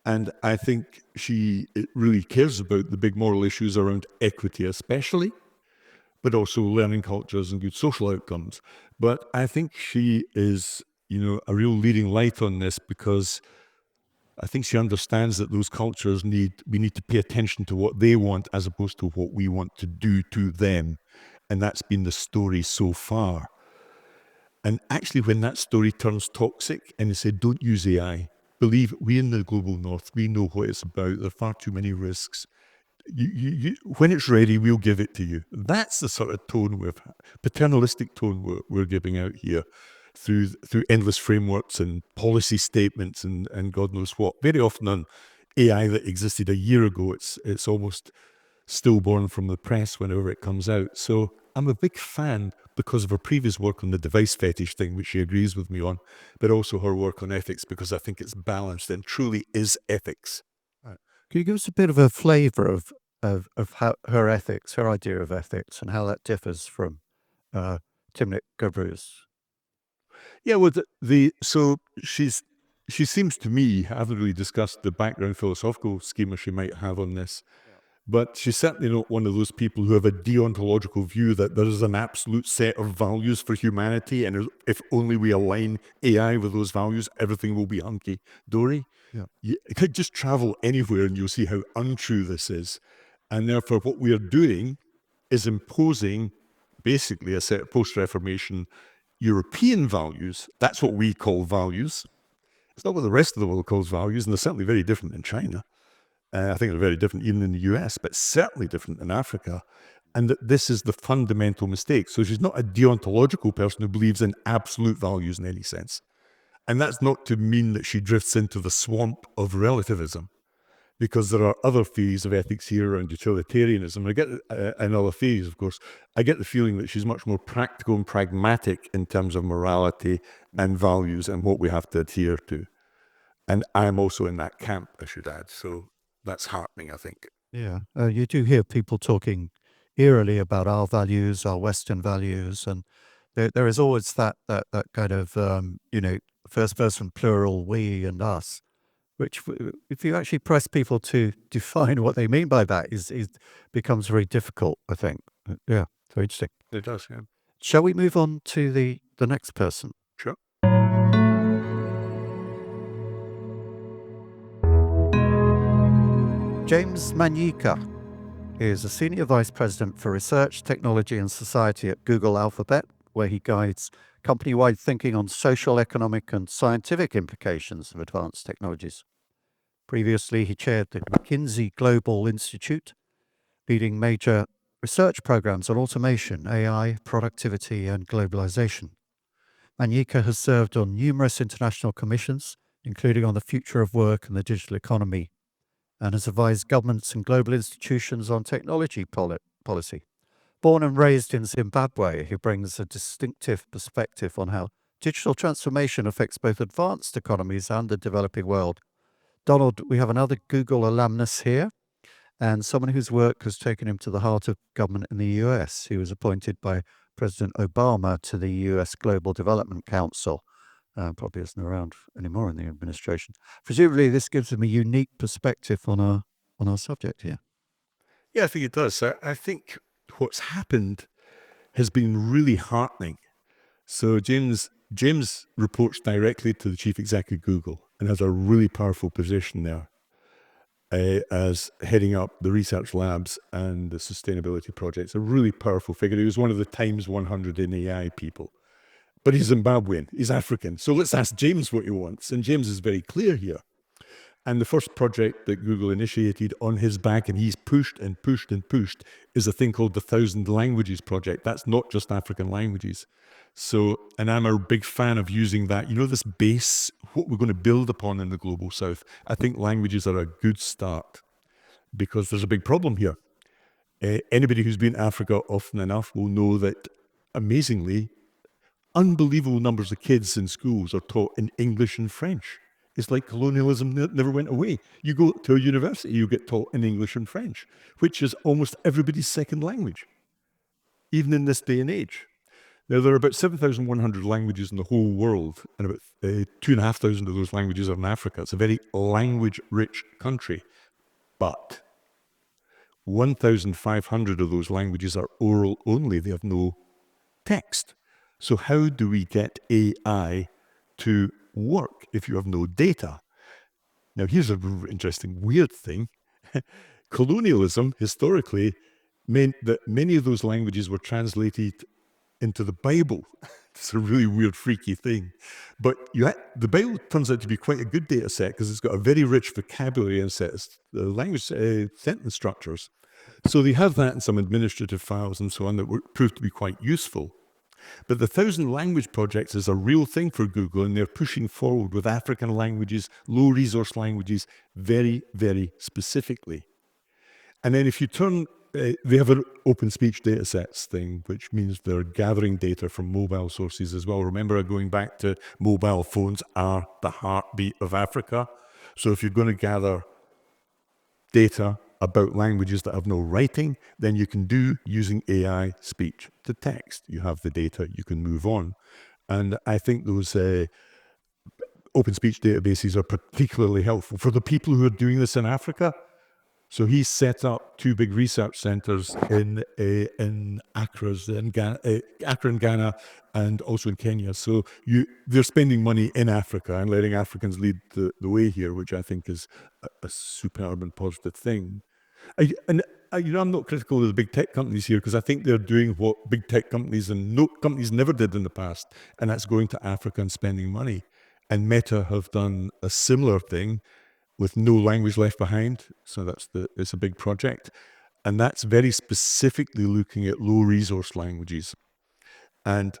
[SPEAKER 4] And I think she really cares about the big moral issues around equity especially, but also learning cultures and good social outcomes. But I think she is, a real leading light on this, because I think she understands that those cultures we need to pay attention to what they want as opposed to what we want to do to them. And that's been the story so far. And actually, when that story turns toxic and they say, don't use AI, believe we in the global north, we know what it's about. There are far too many risks. When it's ready, we'll give it to you. That's the sort of tone paternalistic tone we're giving out here through endless frameworks and policy statements and God knows what. Very often on AI that existed a year ago, it's almost stillborn from the press whenever it comes out. So I'm a big fan because of her previous work on the device fetish thing, which she agrees with me on, but also her work on ethics, because I think it's balanced and truly is ethics.
[SPEAKER 1] Can you give us a bit of a flavour of how her ethics, her idea of ethics, and how that differs from Timnit Gebru's?
[SPEAKER 4] Yeah, well, so she seems to me, I haven't really discussed the background philosophical schema she might have on this, but she's certainly not one of those people who have a deontological view that there is an absolute set of values for humanity, and if only we align AI with those values, everything will be hunky-dory.
[SPEAKER 1] Yeah.
[SPEAKER 4] You could just travel anywhere and you'll see how untrue this is. And therefore, what we are doing is imposing basically a set of post-Reformation European values. That's what we call values. It's not what the rest of the world calls values, and they're certainly very different in China. I think they're very different even in the US, but certainly different in Africa. And that this is the fundamental mistake. So she's not a deontological person who believes in absolute values in any sense. And that's not to mean that she drifts into the swamp of relativism, because there are other theories of ethics here around utilitarianism. I get and other theories, of course. I get the feeling that she's much more practical and pragmatic in terms of morality and values and what we have to adhere to. And I'm also in that camp, I should add. So that's heartening, I think.
[SPEAKER 1] Yeah, you do hear people talking eerily about our values, our Western values, and there is always that kind of first person plural, we and us, which if you actually press people to define what they mean by that, is becomes very difficult, I think. Yeah, very interesting.
[SPEAKER 4] It does, yeah.
[SPEAKER 1] Shall we move on to the next person?
[SPEAKER 4] Sure.
[SPEAKER 1] James Manyika is a Senior Vice President for Research, Technology and Society at Google Alphabet, where he guides company-wide thinking on social, economic and scientific implications of advanced technologies. Previously, he chaired the McKinsey Global Institute, leading major research programs on automation, AI, productivity and globalization. Manyika has served on numerous international commissions, including on the future of work and the digital economy, and has advised governments and global institutions on technology policy. Born and raised in Zimbabwe, he brings a distinctive perspective on how digital transformation affects both advanced economies and the developing world. Donald, we have another Google alumnus here, and someone whose work has taken him to the heart of government in the US. He was appointed by President Obama to the US Global Development Council. Probably isn't around anymore in the administration. Presumably, this gives him a unique perspective on our subject here.
[SPEAKER 4] Yeah, I think it does. I think what's happened has been really heartening. So James reports directly to the chief executive of Google and has a really powerful position there as heading up the research labs and the sustainability projects. A really powerful figure. He was one of the Times 100 in AI people. But he's Zimbabwean, he's African. So let's ask James what he wants. And James is very clear here. And the first project that Google initiated on his back, and he's pushed and pushed and pushed, is a thing called the 1,000 Languages Project. That's not just African languages. So, and I'm a big fan of using that, this base, what we're going to build upon in the Global South. I think languages are a good start because there's a big problem here. Anybody who's been to Africa often enough will know that, amazingly, unbelievable numbers of kids in schools are taught in English and French. It's like colonialism never went away. You go to a university, you get taught in English and French, which is almost everybody's second language, even in this day and age. Now, there are about 7,100 languages in the whole world, and about 2,500 of those languages are in Africa. It's a very language-rich country, but 1,500 of those languages are oral only. They have no text. So how do we get AI to work if you have no data? Now, here's a interesting, weird thing. Colonialism, historically, meant that many of those languages were translated into the Bible. It's a really weird, freaky thing. But the Bible turns out to be quite a good data set because it's got a very rich vocabulary and the language sentence structures. So they have that in some administrative files and so on that proved to be quite useful. But the 1,000 Language Project is a real thing for Google, and they're pushing forward with African languages, low resource languages, very, very specifically. And then if you turn, they have an open speech data sets thing, which means they're gathering data from mobile sources as well. Remember, going back to mobile phones are the heartbeat of Africa. So if you're going to gather data about languages that have no writing, then you can do using AI speech to text. You have the data, you can move on. And I think those open speech databases are particularly helpful for the people who are doing this in Africa. So he set up 2 big research centers in Accra in Ghana, and also in Kenya. So they're spending money in Africa and letting Africans lead the way here, which I think is a superb and positive thing. I'm not critical of the big tech companies here because I think they're doing what big tech companies and companies never did in the past, and that's going to Africa and spending money. And Meta have done a similar thing with no language left behind. So it's a big project. And that's very specifically looking at low resource languages. And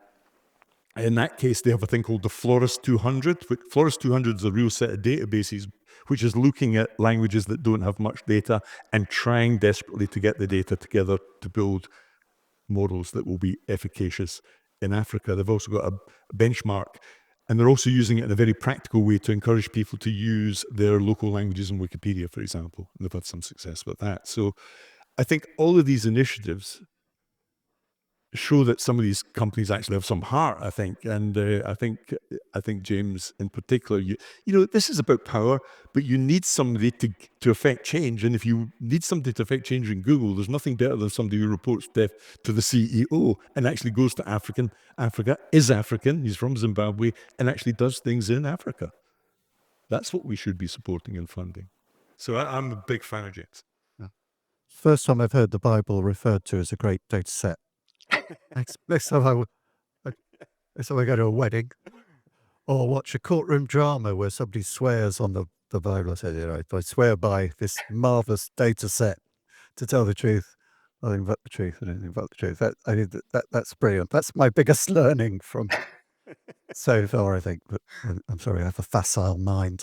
[SPEAKER 4] in that case, they have a thing called the Florist 200. Florist 200 is a real set of databases, which is looking at languages that don't have much data and trying desperately to get the data together to build models that will be efficacious in Africa. They've also got a benchmark, and they're also using it in a very practical way to encourage people to use their local languages in Wikipedia, for example. And they've had some success with that. So I think all of these initiatives show that some of these companies actually have some heart, I think. And I think James in particular, this is about power, but you need somebody to affect change. And if you need somebody to affect change in Google, there's nothing better than somebody who reports to the CEO and actually goes to Africa, is African, he's from Zimbabwe, and actually does things in Africa. That's what we should be supporting and funding. So I'm a big fan of James.
[SPEAKER 1] First time I've heard the Bible referred to as a great data set. Next time I go to a wedding or watch a courtroom drama where somebody swears on the Bible, I say, I swear by this marvelous data set to tell the truth, nothing but the truth and anything but the truth. That's brilliant. That's my biggest learning from so far, I think. But I'm sorry, I have a facile mind.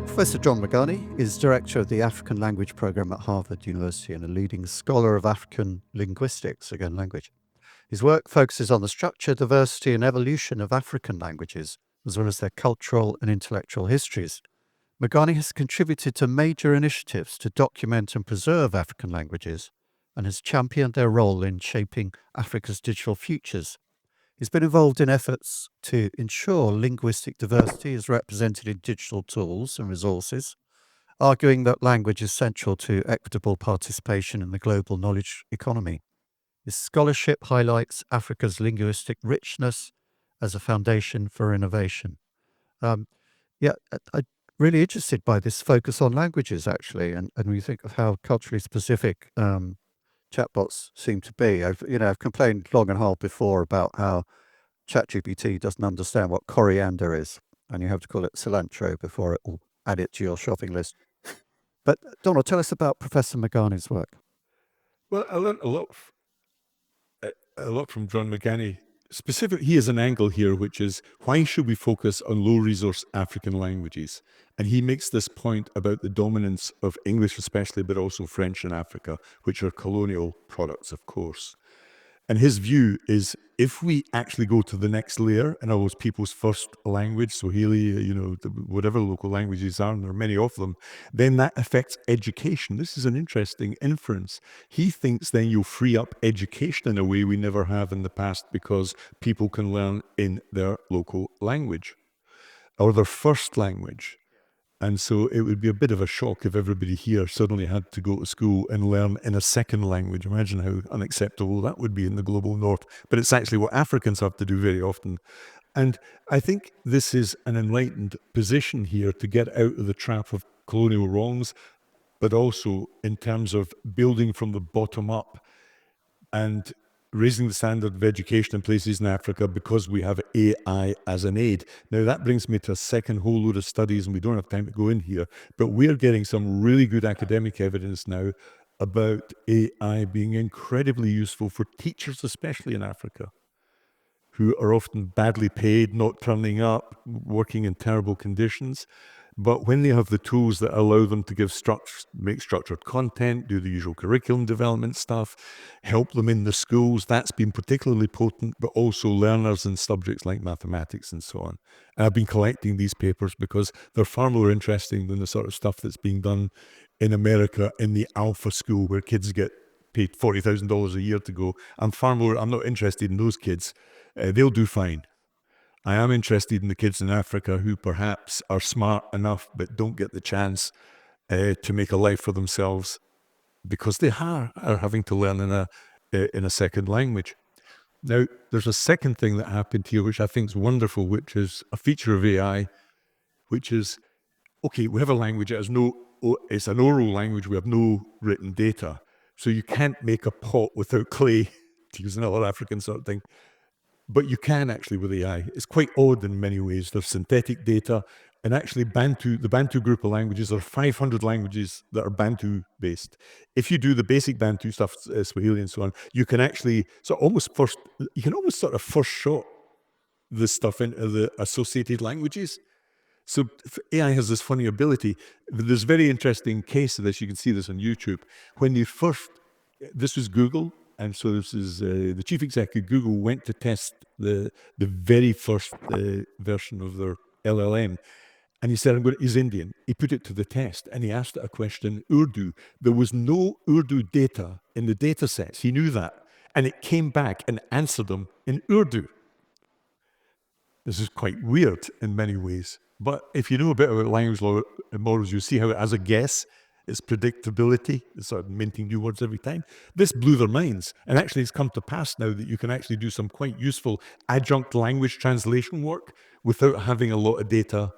[SPEAKER 1] Professor John Mugane is director of the African Language Program at Harvard University and a leading scholar of African linguistics, again language. His work focuses on the structure, diversity and evolution of African languages, as well as their cultural and intellectual histories. Mugane has contributed to major initiatives to document and preserve African languages and has championed their role in shaping Africa's digital futures. He's been involved in efforts to ensure linguistic diversity is represented in digital tools and resources, arguing that language is central to equitable participation in the global knowledge economy. His scholarship highlights Africa's linguistic richness as a foundation for innovation. I'm really interested by this focus on languages, actually, and we think of how culturally specific chatbots seem to be. I've complained long and hard before about how ChatGPT doesn't understand what coriander is, and you have to call it cilantro before it will add it to your shopping list. But Donald, tell us about Professor Mugane's work.
[SPEAKER 4] Well, I learned a lot from John Mugane. he has an angle here, which is, why should we focus on low-resource African languages? And he makes this point about the dominance of English especially, but also French in Africa, which are colonial products, of course. And his view is, if we actually go to the next layer, in other words, people's first language, Swahili, whatever local languages are, and there are many of them, then that affects education. This is an interesting inference. He thinks then you'll free up education in a way we never have in the past, because people can learn in their local language or their first language. And so it would be a bit of a shock if everybody here suddenly had to go to school and learn in a second language. Imagine how unacceptable that would be in the global north. But it's actually what Africans have to do very often. And I think this is an enlightened position here to get out of the trap of colonial wrongs, but also in terms of building from the bottom up and raising the standard of education in places in Africa because we have AI as an aid. Now, that brings me to a second whole load of studies, and we don't have time to go in here, but we're getting some really good academic evidence now about AI being incredibly useful for teachers, especially in Africa, who are often badly paid, not turning up, working in terrible conditions. But when they have the tools that allow them to make structured content, do the usual curriculum development stuff, help them in the schools, that's been particularly potent, but also learners in subjects like mathematics and so on. And I've been collecting these papers because they're far more interesting than the sort of stuff that's being done in America in the alpha school, where kids get paid $40,000 a year to go. I'm not interested in those kids. They'll do fine. I am interested in the kids in Africa who perhaps are smart enough but don't get the chance to make a life for themselves because they are having to learn in a second language. Now, there's a second thing that happened here, which I think is wonderful, which is a feature of AI, which is, okay, we have a language that it's an oral language, we have no written data. So you can't make a pot without clay, to use another African sort of thing. But you can actually with AI. It's quite odd in many ways. There's synthetic data, and actually the Bantu group of languages, there are 500 languages that are Bantu based. If you do the basic Bantu stuff, Swahili and so on, you can actually almost sort of first shot this stuff into the associated languages. So AI has this funny ability. There's a very interesting case of this. You can see this on YouTube. This was Google. And so this is the chief executive of Google went to test the very first version of their LLM. And he said, he's Indian. He put it to the test and he asked it a question in Urdu. There was no Urdu data in the data sets. He knew that. And it came back and answered them in Urdu. This is quite weird in many ways. But if you know a bit about language models, you see how, as a guess, its predictability, it's sort of minting new words every time. This blew their minds. And actually it's come to pass now that you can actually do some quite useful adjunct language translation work without having a lot of data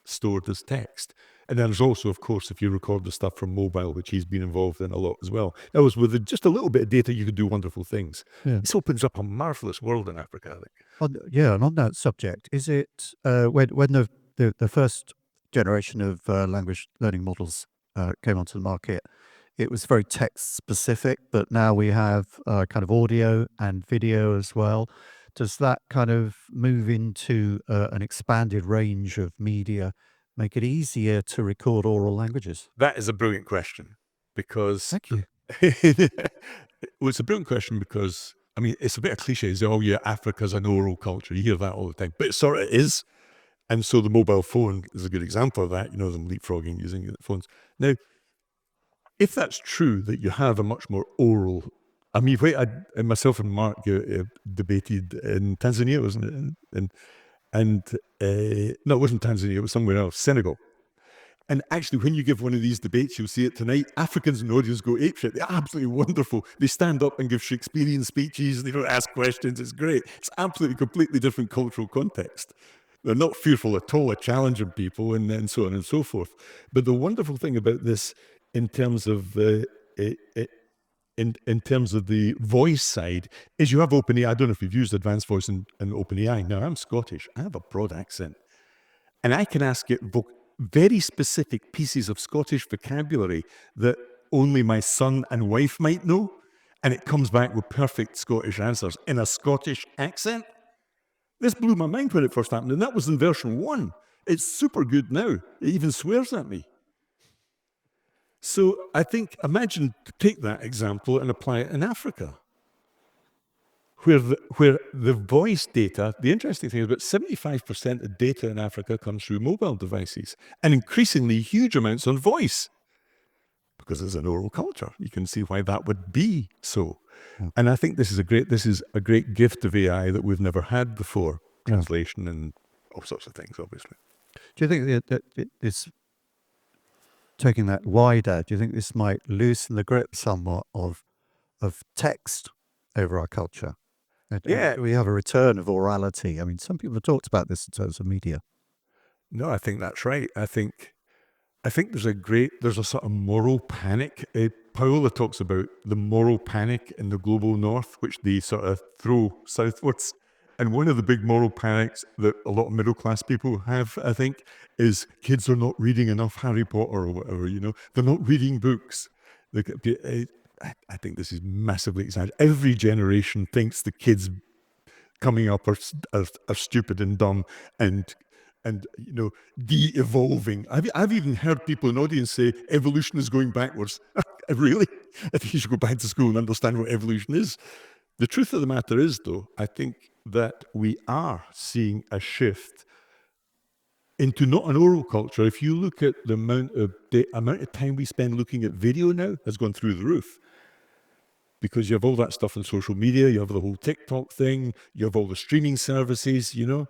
[SPEAKER 4] stored as text. And then there's also, of course, if you record the stuff from mobile, which he's been involved in a lot as well. That was with just a little bit of data, you could do wonderful things. Yeah. This opens up a marvelous world in Africa, I think.
[SPEAKER 1] And on that subject, is it when the first generation of language learning models came onto the market, it was very text specific, but now we have kind of audio and video as well. Does that kind of move into an expanded range of media, make it easier to record oral languages?
[SPEAKER 4] That is a brilliant question because...
[SPEAKER 1] Thank you.
[SPEAKER 4] Well, it's a brilliant question because, I mean, it's a bit of cliche. It's, oh yeah, Africa's an oral culture. You hear that all the time, but it sort of is. And so the mobile phone is a good example of that, them leapfrogging using phones. Now, if that's true, that you have a much more oral, I mean, myself and Mark debated in Tanzania, wasn't it? No, it wasn't Tanzania, it was somewhere else, Senegal. And actually, when you give one of these debates, you'll see it tonight, Africans in the audience go apeshit. They're absolutely wonderful. They stand up and give Shakespearean speeches. They don't ask questions. It's great. It's absolutely completely different cultural context. They're not fearful at all of challenging people and so on and so forth. But the wonderful thing about this in terms of the voice side is you have OpenAI. I don't know if you've used advanced voice in OpenAI. Now, I'm Scottish. I have a broad accent. And I can ask it very specific pieces of Scottish vocabulary that only my son and wife might know. And it comes back with perfect Scottish answers in a Scottish accent. This blew my mind when it first happened, and that was in version 1. It's super good now. It even swears at me. So I think, imagine, take that example and apply it in Africa, where the voice data, the interesting thing is about 75% of data in Africa comes through mobile devices, and increasingly huge amounts on voice, because it's an oral culture. You can see why that would be so. Yeah. And I think this is a great gift of AI that we've never had before, translation and all sorts of things, obviously.
[SPEAKER 1] Do you think that it's taking that wider? Do you think this might loosen the grip somewhat of text over our culture?
[SPEAKER 4] Yeah.
[SPEAKER 1] We have a return of orality. I mean, some people have talked about this in terms of media.
[SPEAKER 4] No, I think that's right. I think there's a sort of moral panic. Paola talks about the moral panic in the global north, which they sort of throw southwards. And one of the big moral panics that a lot of middle class people have, I think, is kids are not reading enough Harry Potter or whatever, They're not reading books. I think this is massively exaggerated. Every generation thinks the kids coming up are stupid and dumb and de-evolving. I've even heard people in the audience say evolution is going backwards. Really? I think you should go back to school and understand what evolution is. The truth of the matter is, though, I think that we are seeing a shift into not an oral culture. If you look at the amount of time we spend looking at video now has gone through the roof. Because you have all that stuff on social media, you have the whole TikTok thing, you have all the streaming services, I'll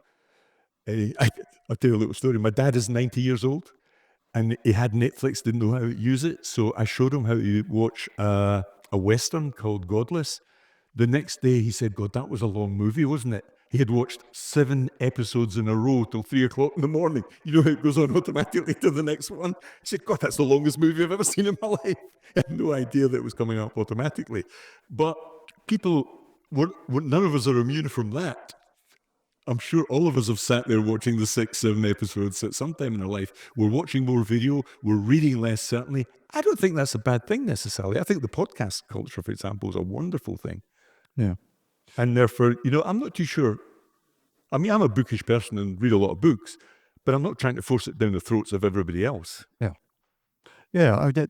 [SPEAKER 4] tell you a little story. My dad is 90 years old, and he had Netflix, didn't know how to use it, so I showed him how to watch a Western called Godless. The next day he said, God, that was a long movie, wasn't it? He had watched 7 episodes in a row till 3 o'clock in the morning. You know how it goes on automatically to the next one? He said, God, that's the longest movie I've ever seen in my life. I had no idea that it was coming up automatically. But none of us are immune from that. I'm sure all of us have sat there watching the 6, 7 episodes at some time in our life. We're watching more video, we're reading less, certainly. I don't think that's a bad thing necessarily. I think the podcast culture, for example, is a wonderful thing.
[SPEAKER 1] Yeah.
[SPEAKER 4] And therefore, I'm not too sure. I mean, I'm a bookish person and read a lot of books, but I'm not trying to force it down the throats of everybody else.
[SPEAKER 1] Yeah. Yeah, I mean,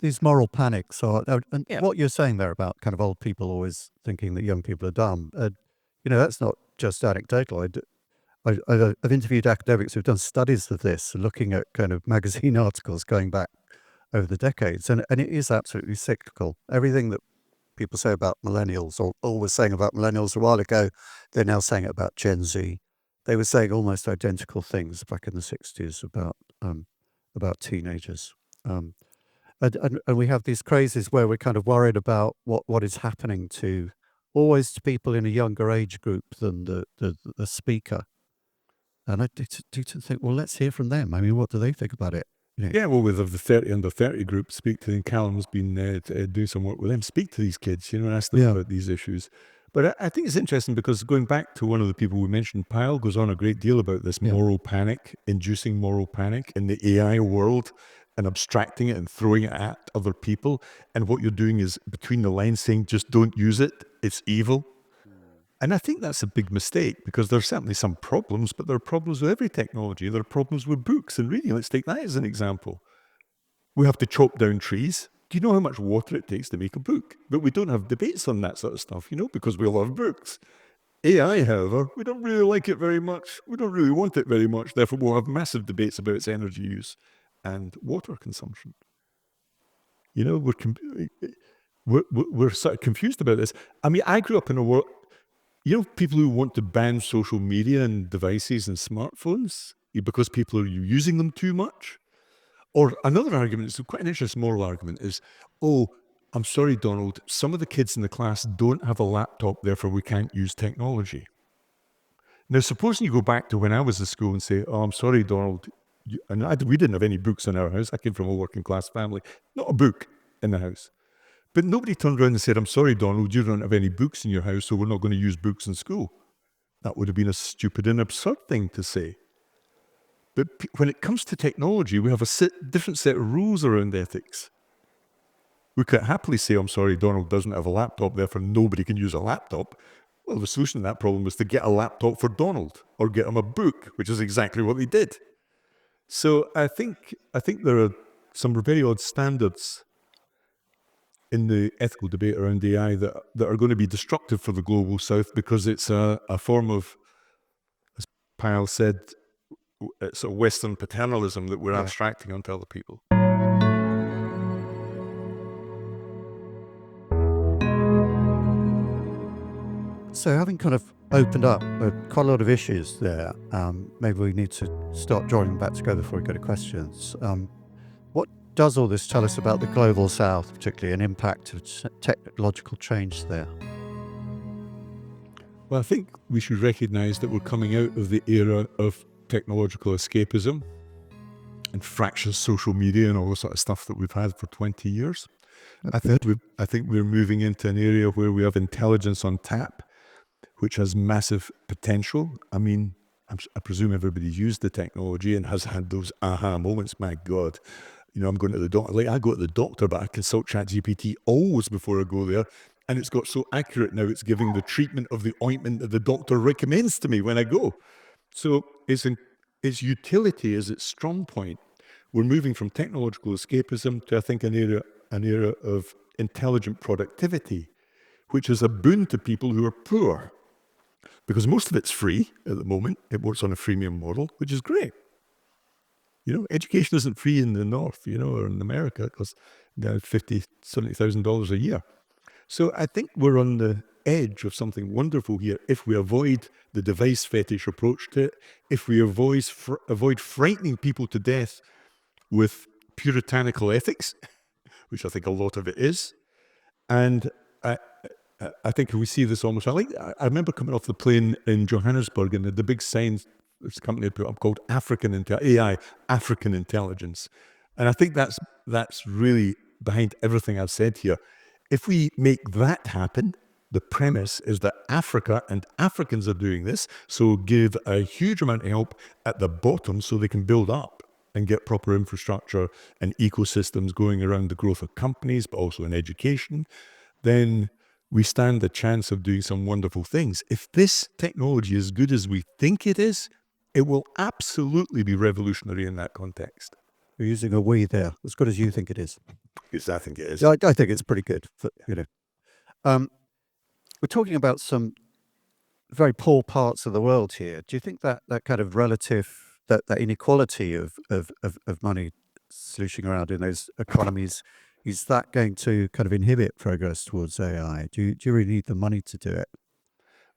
[SPEAKER 1] these moral panics are, and what you're saying there about kind of old people always thinking that young people are dumb, that's not just anecdotal. I've interviewed academics who've done studies of this, looking at kind of magazine articles going back over the decades, and it is absolutely cyclical. Everything that people say about millennials, or were saying about millennials a while ago, they're now saying it about Gen Z. They were saying almost identical things back in the 60s about teenagers. And we have these crazes where we're kind of worried about what is happening to people in a younger age group than the speaker. And I do think, well, let's hear from them. I mean, what do they think about it?
[SPEAKER 4] Yeah, well, with the 30 under 30 group, speak to them. Callum's been doing some work with them. Speak to these kids, and ask them about these issues. But I think it's interesting because going back to one of the people we mentioned, Payal goes on a great deal about this moral panic, inducing moral panic in the AI world and abstracting it and throwing it at other people. And what you're doing is between the lines saying, just don't use it. It's evil. And I think that's a big mistake because there's certainly some problems, but there are problems with every technology. There are problems with books and reading. Let's take that as an example. We have to chop down trees. Do you know how much water it takes to make a book? But we don't have debates on that sort of stuff, because we love books. AI, however, we don't really like it very much. We don't really want it very much. Therefore, we'll have massive debates about its energy use and water consumption. We're sort of confused about this. I mean, I grew up in a world... people who want to ban social media and devices and smartphones because people are using them too much. Or another argument, it's quite an interesting moral argument, is, I'm sorry, Donald, some of the kids in the class don't have a laptop, therefore we can't use technology. Now, supposing you go back to when I was at school and say, I'm sorry, Donald, we didn't have any books in our house. I came from a working class family, not a book in the house. But nobody turned around and said, I'm sorry, Donald, you don't have any books in your house, so we're not going to use books in school. That would have been a stupid and absurd thing to say. But when it comes to technology, we have a different set of rules around ethics. We could happily say, I'm sorry, Donald doesn't have a laptop, therefore nobody can use a laptop. Well, the solution to that problem was to get a laptop for Donald or get him a book, which is exactly what they did. So I think there are some very odd standards in the ethical debate around AI that are going to be destructive for the global south, because it's a form of, as Payal said, it's a Western paternalism that we're abstracting onto other people.
[SPEAKER 1] So having kind of opened up quite a lot of issues there, maybe we need to start drawing them back together before we go to questions. What does all this tell us about the global south, particularly an impact of technological change there?
[SPEAKER 4] Well, I think we should recognize that we're coming out of the era of technological escapism and fractious social media and all the sort of stuff that we've had for 20 years. I think we're moving into an area where we have intelligence on tap, which has massive potential. I mean, I presume everybody's used the technology and has had those aha moments. My God, I'm going to the doctor. Like, I go to the doctor, but I consult ChatGPT always before I go there. And it's got so accurate now, it's giving the treatment of the ointment that the doctor recommends to me when I go. So its utility is its strong point. We're moving from technological escapism to, I think, an era of intelligent productivity, which is a boon to people who are poor. Because most of it's free at the moment. It works on a freemium model, which is great. Education isn't free in the North, or in America. It costs $50,000, $70,000 a year. So I think we're on the edge of something wonderful here if we avoid the device fetish approach to it, if we avoid frightening people to death with puritanical ethics, which I think a lot of it is. And I think we see this almost. I remember coming off the plane in Johannesburg, and the big sign this company had put up called AI, African Intelligence. And I think that's really behind everything I've said here. If we make that happen, the premise is that Africa and Africans are doing this, so give a huge amount of help at the bottom so they can build up and get proper infrastructure and ecosystems going around the growth of companies, but also in education, then we stand a chance of doing some wonderful things. If this technology is as good as we think it is, it will absolutely be revolutionary in that context.
[SPEAKER 1] You're using a we there, as good as you think it is.
[SPEAKER 4] Yes, I think it is.
[SPEAKER 1] Yeah, I think it's pretty good. We're talking about some very poor parts of the world here. Do you think that kind of relative, that inequality of money sloshing around in those economies, is that going to kind of inhibit progress towards AI? Do you really need the money to do it?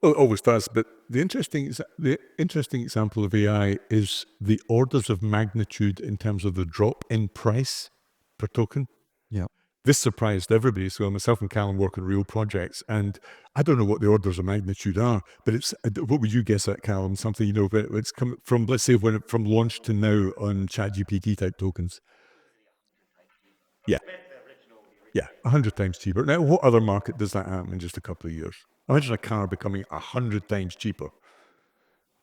[SPEAKER 4] Well, it always does. But the interesting example of AI is the orders of magnitude in terms of the drop in price per token.
[SPEAKER 1] Yeah.
[SPEAKER 4] This surprised everybody. So myself and Callum work on real projects, and I don't know what the orders of magnitude are, but it's, what would you guess at, Callum? Something, it's come from, let's say, from launch to now on ChatGPT type tokens. Yeah. Yeah, 100 times cheaper. Now, what other market does that happen in just a couple of years? Imagine a car becoming 100 times cheaper.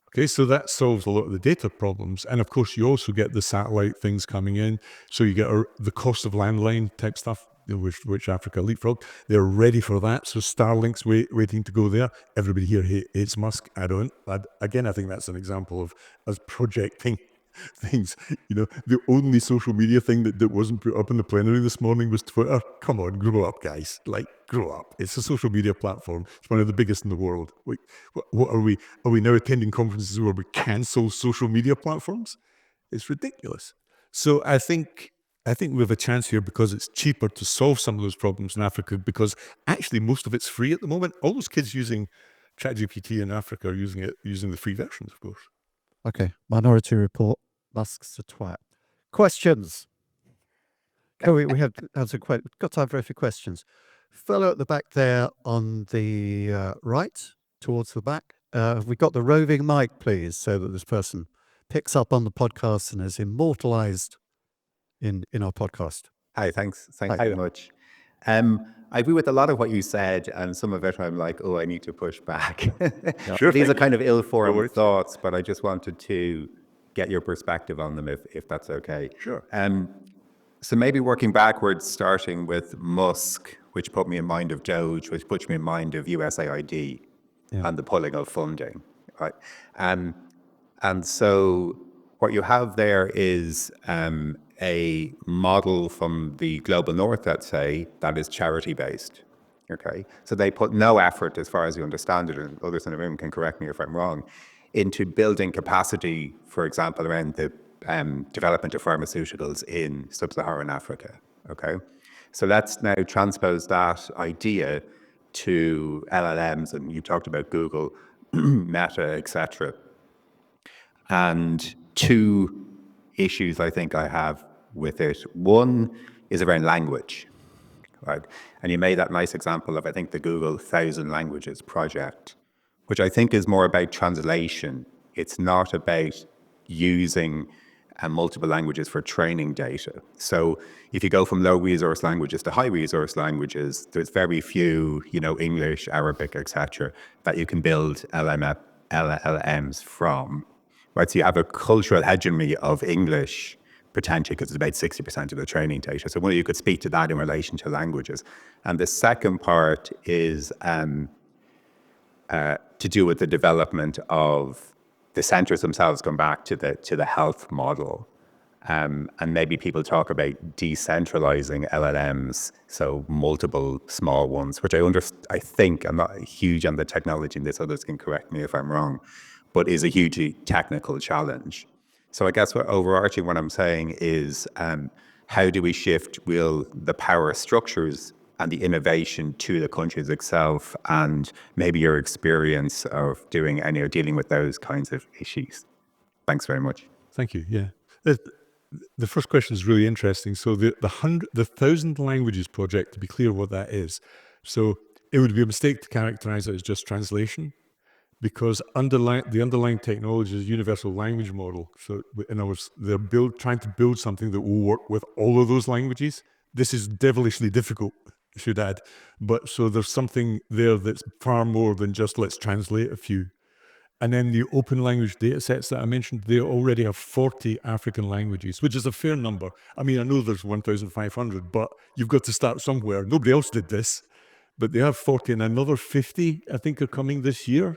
[SPEAKER 4] Okay, so that solves a lot of the data problems. And of course, you also get the satellite things coming in. So you get the cost of landline type stuff, which Africa leapfrogged. They're ready for that. So Starlink's waiting to go there. Everybody here hates Musk. I don't. Again, I think that's an example of us projecting things. The only social media thing that wasn't put up in the plenary this morning was Twitter. Come on, grow up, guys. Grow up. It's a social media platform. It's one of the biggest in the world. What are we? Are we now attending conferences where we cancel social media platforms? It's ridiculous. So I think we have a chance here because it's cheaper to solve some of those problems in Africa, because actually most of it's free at the moment. All those kids using ChatGPT in Africa are using the free versions, of course.
[SPEAKER 1] Okay, Minority Report. Musk's a twat. Questions? We have got time for a few questions. Fellow at the back there on the right, towards the back. Have we got the roving mic, please, so that this person picks up on the podcast and is immortalized in our podcast?
[SPEAKER 5] Hi, thanks very much. I agree with a lot of what you said, and some of it I'm like, I need to push back.
[SPEAKER 4] Sure.
[SPEAKER 5] These are kind of ill-formed thoughts, but I just wanted to get your perspective on them, if that's okay.
[SPEAKER 4] Sure.
[SPEAKER 5] So maybe working backwards, starting with Musk, which put me in mind of Doge, which puts me in mind of USAID. and the pulling of funding, right? And so what you have there is a model from the global north, let's say, that is charity-based, okay? So they put no effort, as far as you understand it, and others in the room can correct me if I'm wrong, into building capacity, for example, around the development of pharmaceuticals in sub-Saharan Africa, okay? So let's now transpose that idea to LLMs, and you talked about Google, Meta, etc. And two issues I think I have with it. One is around language, right? And you made that nice example of, I think, the Google 1,000 Languages project, which I think is more about translation. It's not about using multiple languages for training data. So if you go from low resource languages to high resource languages, there's very few, English, Arabic, etc., that you can build LLMs from. Right, so you have a cultural hegemony of English potentially because it's about 60% of the training data. So you could speak to that in relation to languages. And the second part is to do with the development of the centers themselves, going back to the health model. And maybe people talk about decentralizing LLMs, so multiple small ones, which I think, I'm not huge on the technology in this, others can correct me if I'm wrong, but is a hugely technical challenge. So I guess what I'm saying is, how do we shift the power structures and the innovation to the countries itself, and maybe your experience of dealing with those kinds of issues? Thanks very much.
[SPEAKER 4] Thank you. Yeah. The first question is really interesting. So the 1,000 Languages project, to be clear what that is. So it would be a mistake to characterize it as just translation, because the underlying technology is a universal language model. So in other words, they're trying to build something that will work with all of those languages. This is devilishly difficult, I should add. But so there's something there that's far more than just let's translate a few. And then the open language data sets that I mentioned, they already have 40 African languages, which is a fair number. I mean, I know there's 1,500, but you've got to start somewhere. Nobody else did this, but they have 40, and another 50, I think, are coming this year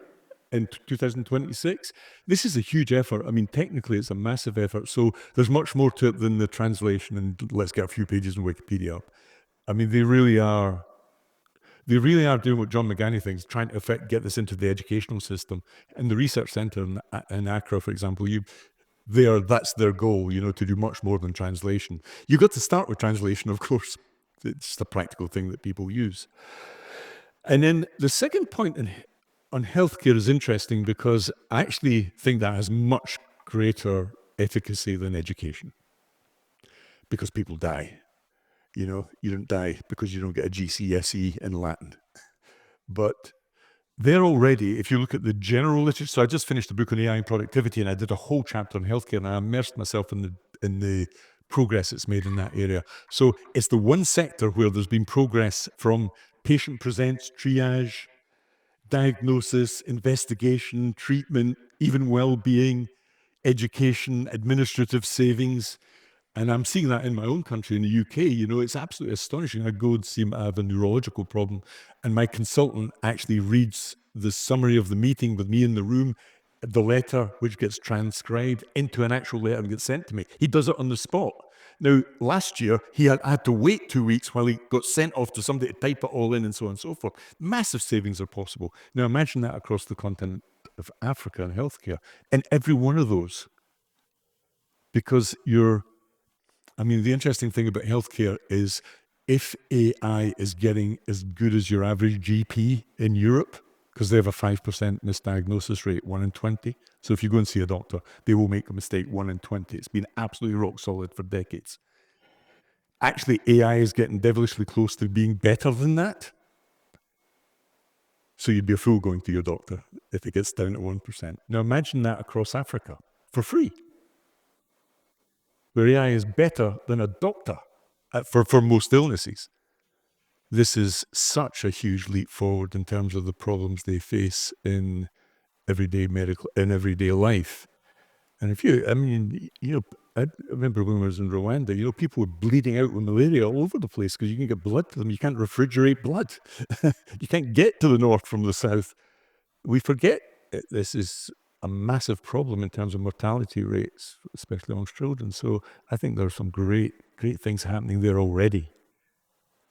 [SPEAKER 4] in 2026. This is a huge effort. I mean, technically, it's a massive effort. So there's much more to it than the translation, and let's get a few pages in Wikipedia up. I mean, they really are doing what John Mugane thinks, trying to get this into the educational system. And the research center in Accra, for example, that's their goal, to do much more than translation. You've got to start with translation, of course. It's the practical thing that people use. And then the second point on healthcare is interesting, because I actually think that has much greater efficacy than education, because people die. You don't die because you don't get a GCSE in Latin. But they're already, if you look at the general literature, so I just finished a book on AI and productivity, and I did a whole chapter on healthcare, and I immersed myself in the progress it's made in that area. So it's the one sector where there's been progress from patient presents, triage, diagnosis, investigation, treatment, even well-being, education, administrative savings. And I'm seeing that in my own country, in the UK. It's absolutely astonishing. I go and see I have a neurological problem, and my consultant actually reads the summary of the meeting with me in the room, the letter, which gets transcribed into an actual letter and gets sent to me. He does it on the spot. Now, last year, I had to wait 2 weeks while he got sent off to somebody to type it all in, and so on and so forth. Massive savings are possible. Now, imagine that across the continent of Africa and healthcare, and every one of those, because the interesting thing about healthcare is, if AI is getting as good as your average GP in Europe, because they have a 5% misdiagnosis rate, 1 in 20. So if you go and see a doctor, they will make a mistake 1 in 20. It's been absolutely rock solid for decades. Actually, AI is getting devilishly close to being better than that. So you'd be a fool going to your doctor if it gets down to 1%. Now imagine that across Africa for free, where AI is better than a doctor for most illnesses. This is such a huge leap forward in terms of the problems they face in everyday life. And I remember when I was in Rwanda, people were bleeding out with malaria all over the place because you can get blood to them. You can't refrigerate blood. You can't get to the north from the south. we forget that this is a massive problem in terms of mortality rates, especially amongst children. So I think there are some great things happening there already.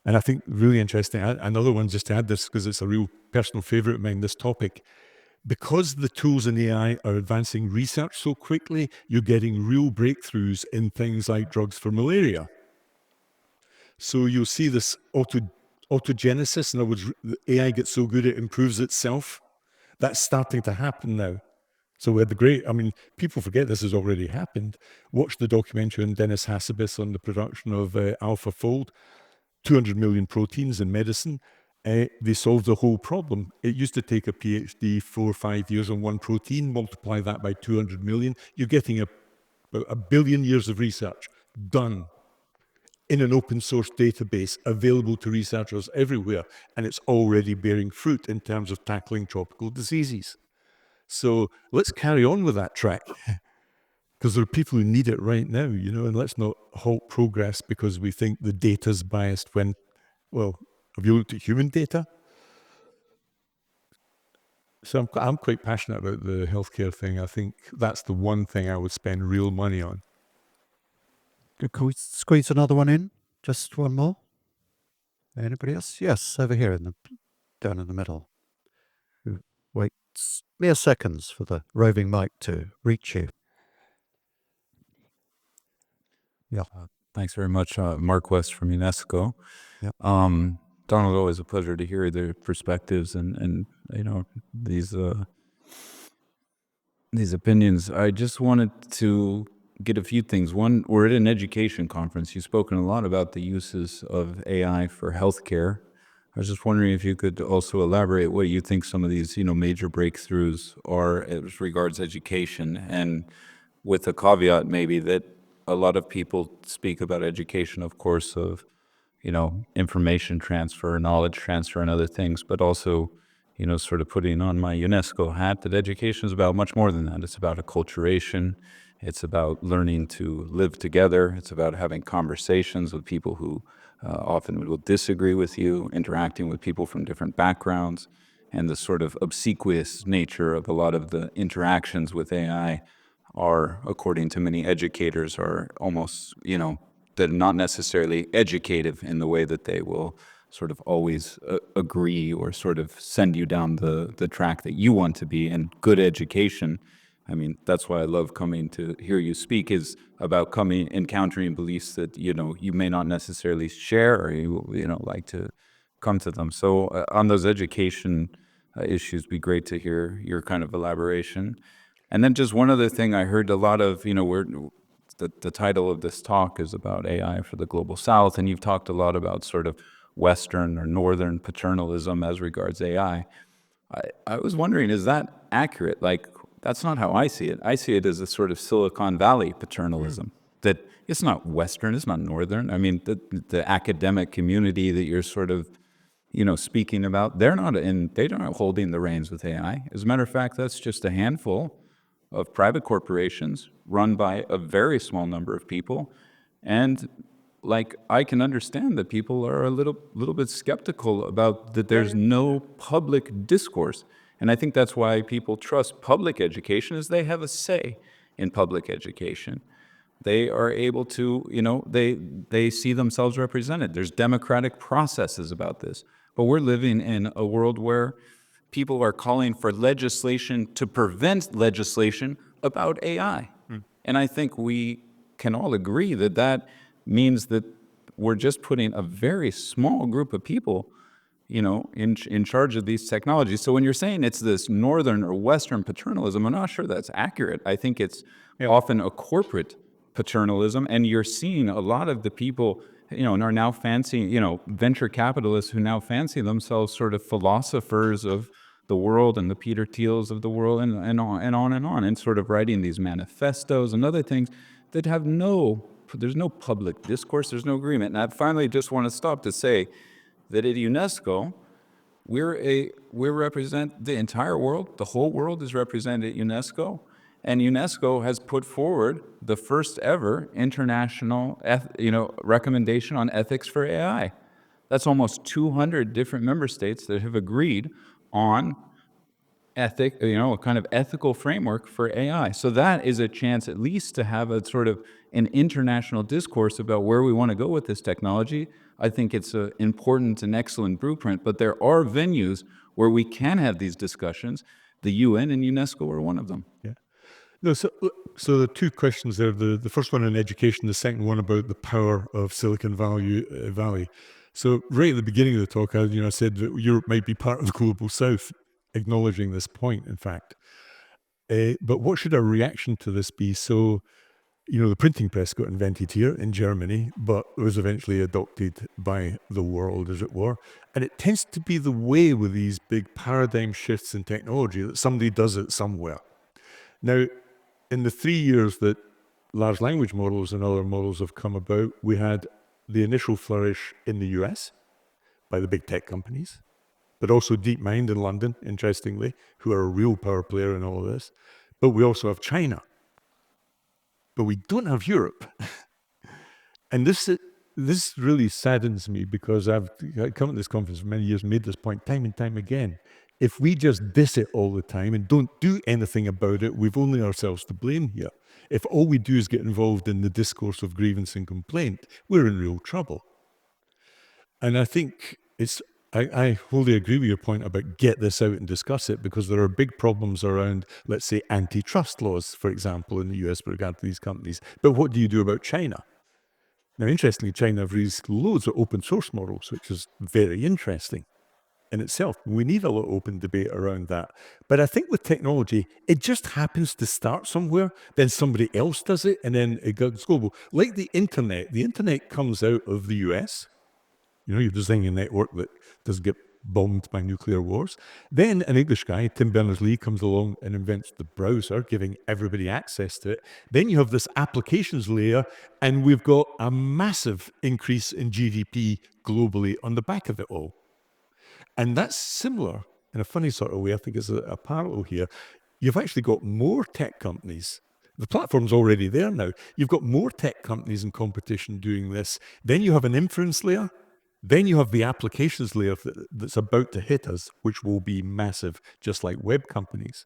[SPEAKER 4] And I think really interesting, another one just to add this, because it's a real personal favorite of mine, this topic. Because the tools in AI are advancing research so quickly, you're getting real breakthroughs in things like drugs for malaria. So you'll see this autogenesis. In other words, the AI gets so good it improves itself. That's starting to happen now. So we had people forget this has already happened. Watch the documentary on Dennis Hassabis on the production of AlphaFold, 200 million proteins in medicine. They solved the whole problem. It used to take a PhD 4 or 5 years on one protein, multiply that by 200 million. You're getting a billion years of research done in an open source database available to researchers everywhere. And it's already bearing fruit in terms of tackling tropical diseases. So let's carry on with that track, because there are people who need it right now, and let's not halt progress because we think the data's biased when, well, have you looked at human data? So I'm quite passionate about the healthcare thing. I think that's the one thing I would spend real money on.
[SPEAKER 1] Can we squeeze another one in? Just one more? Anybody else? Yes, over here down in the middle. Wait mere seconds for the roving mic to reach you. Yeah.
[SPEAKER 6] Thanks very much, Mark West from UNESCO.
[SPEAKER 1] Yeah.
[SPEAKER 6] Donald, always a pleasure to hear the perspectives and these opinions. I just wanted to get a few things. One, we're at an education conference. You've spoken a lot about the uses of AI for healthcare. I was just wondering if you could also elaborate what you think some of these, major breakthroughs are as regards education, and with a caveat maybe that a lot of people speak about education, of course, of, information transfer, knowledge transfer, and other things, but also, sort of putting on my UNESCO hat that education is about much more than that. It's about acculturation. It's about learning to live together. It's about having conversations with people who often will disagree with you, interacting with people from different backgrounds, and the sort of obsequious nature of a lot of the interactions with AI are, according to many educators, are almost, they're not necessarily educative in the way that they will sort of always agree or sort of send you down the track that you want to be. And good education, I mean, that's why I love coming to hear you speak, is about encountering beliefs that, you may not necessarily share, or you like to come to them. So on those education issues, be great to hear your kind of elaboration. And then just one other thing, I heard a lot of, the title of this talk is about AI for the Global South, and you've talked a lot about sort of Western or Northern paternalism as regards AI. I was wondering, is that accurate? Like, that's not how I see it. I see it as a sort of Silicon Valley paternalism, that it's not Western, it's not Northern. I mean, the academic community that you're sort of, speaking about, they're not holding the reins with AI. As a matter of fact, that's just a handful of private corporations run by a very small number of people. And I can understand that people are a little bit skeptical about that there's no public discourse. And I think that's why people trust public education, is they have a say in public education. They are able to, they see themselves represented. There's democratic processes about this. But we're living in a world where people are calling for legislation to prevent legislation about AI. And I think we can all agree that that means that we're just putting a very small group of people, in charge of these technologies. So when you're saying it's this Northern or Western paternalism, I'm not sure that's accurate. I think it's often a corporate paternalism, and you're seeing a lot of the people, and are now fancy, venture capitalists who now fancy themselves sort of philosophers of the world and the Peter Thiels of the world, and on, and sort of writing these manifestos and other things that have there's no public discourse, there's no agreement. And I finally just want to stop to say that at UNESCO, we represent the entire world. The whole world is represented at UNESCO, and UNESCO has put forward the first ever international, recommendation on ethics for AI. That's almost 200 different member states that have agreed on a kind of ethical framework for AI. So that is a chance at least to have a sort of an international discourse about where we want to go with this technology. I think it's an important and excellent blueprint, but there are venues where we can have these discussions. The UN and UNESCO are one of them.
[SPEAKER 4] Yeah. No, so there are two questions there. The first one on education, the second one about the power of Silicon Valley. So right at the beginning of the talk, I said that Europe might be part of the global South, acknowledging this point, in fact. But what should our reaction to this be? So, the printing press got invented here in Germany, but was eventually adopted by the world, as it were. And it tends to be the way with these big paradigm shifts in technology that somebody does it somewhere. Now, in the 3 years that large language models and other models have come about, we had the initial flourish in the US by the big tech companies, but also DeepMind in London, interestingly, who are a real power player in all of this. But we also have China. But we don't have Europe. And this really saddens me, because I've come to this conference for many years, made this point time and time again. If we just diss it all the time and don't do anything about it, we've only ourselves to blame here. If all we do is get involved in the discourse of grievance and complaint, we're in real trouble. And I think I wholly agree with your point about get this out and discuss it, because there are big problems around, let's say, antitrust laws, for example, in the US with regard to these companies. But what do you do about China? Now, interestingly, China have released loads of open source models, which is very interesting in itself. We need a lot of open debate around that. But I think with technology, it just happens to start somewhere, then somebody else does it, and then it goes global. Like the internet comes out of the US. You're designing a network that doesn't get bombed by nuclear wars. Then an English guy, Tim Berners-Lee, comes along and invents the browser, giving everybody access to it. Then you have this applications layer, and we've got a massive increase in GDP globally on the back of it all. And that's similar in a funny sort of way. I think it's a parallel here. You've actually got more tech companies. The platform's already there now. You've got more tech companies in competition doing this. Then you have an inference layer. Then you have the applications layer that's about to hit us, which will be massive, just like web companies.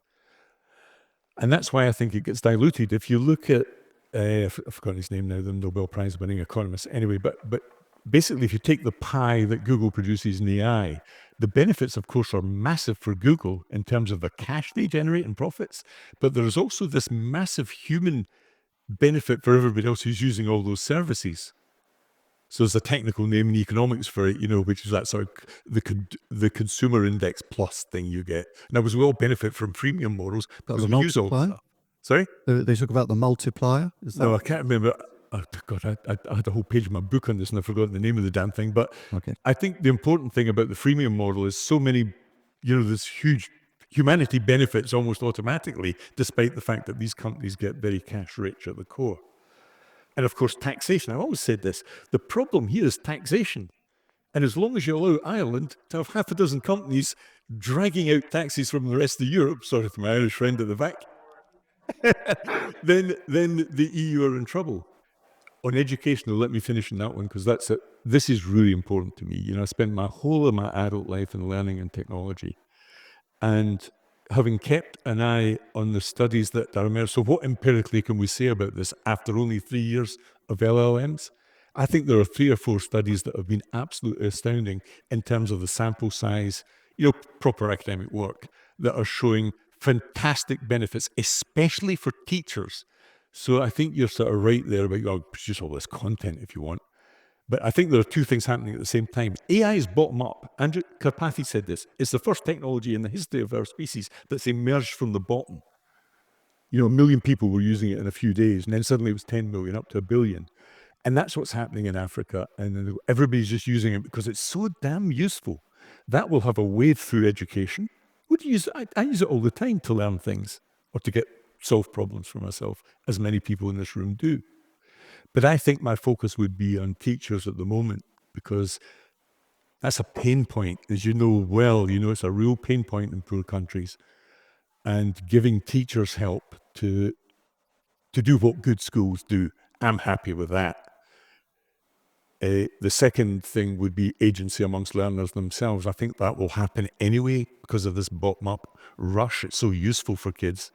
[SPEAKER 4] And that's why I think it gets diluted. If you look at, I've forgotten his name now, the Nobel Prize winning economist. Anyway, but basically, if you take the pie that Google produces in AI, the benefits, of course, are massive for Google in terms of the cash they generate and profits. But there's also this massive human benefit for everybody else who's using all those services. So there's a technical name in economics for it, which is that sort of the consumer index plus thing you get. Now, as we all benefit from freemium models,
[SPEAKER 1] That was
[SPEAKER 4] because
[SPEAKER 1] a
[SPEAKER 4] we use all
[SPEAKER 1] multiplier?
[SPEAKER 4] stuff. Sorry?
[SPEAKER 1] They talk about the multiplier. Is that?
[SPEAKER 4] No, I can't remember. Oh, God, I had a whole page of my book on this and I've forgotten the name of the damn thing. But
[SPEAKER 1] Okay.
[SPEAKER 4] I think the important thing about the freemium model is so many, this huge humanity benefits almost automatically, despite the fact that these companies get very cash rich at the core. And of course, taxation. I've always said this. The problem here is taxation. And as long as you allow Ireland to have half a dozen companies dragging out taxes from the rest of Europe, sorry to my Irish friend at the back, then the EU are in trouble. On education, let me finish on that one, because this is really important to me. I spent my whole of my adult life in learning and technology. And having kept an eye on the studies that are emerged, so what empirically can we say about this after only 3 years of LLMs? I think there are 3 or 4 studies that have been absolutely astounding in terms of the sample size, proper academic work, that are showing fantastic benefits, especially for teachers. So I think you're sort of right there about, produce all this content if you want. But I think there are 2 things happening at the same time. AI is bottom up. Andrew Karpathy said this. It's the first technology in the history of our species that's emerged from the bottom. 1 million people were using it in a few days, and then suddenly it was 10 million, up to 1 billion. And that's what's happening in Africa. And everybody's just using it because it's so damn useful. That will have a wave through education. I use it all the time to learn things or to solve problems for myself, as many people in this room do. But I think my focus would be on teachers at the moment, because that's a pain point, as you know well. It's a real pain point in poor countries. And giving teachers help to do what good schools do, I'm happy with that. The second thing would be agency amongst learners themselves. I think that will happen anyway because of this bottom-up rush. It's so useful for kids.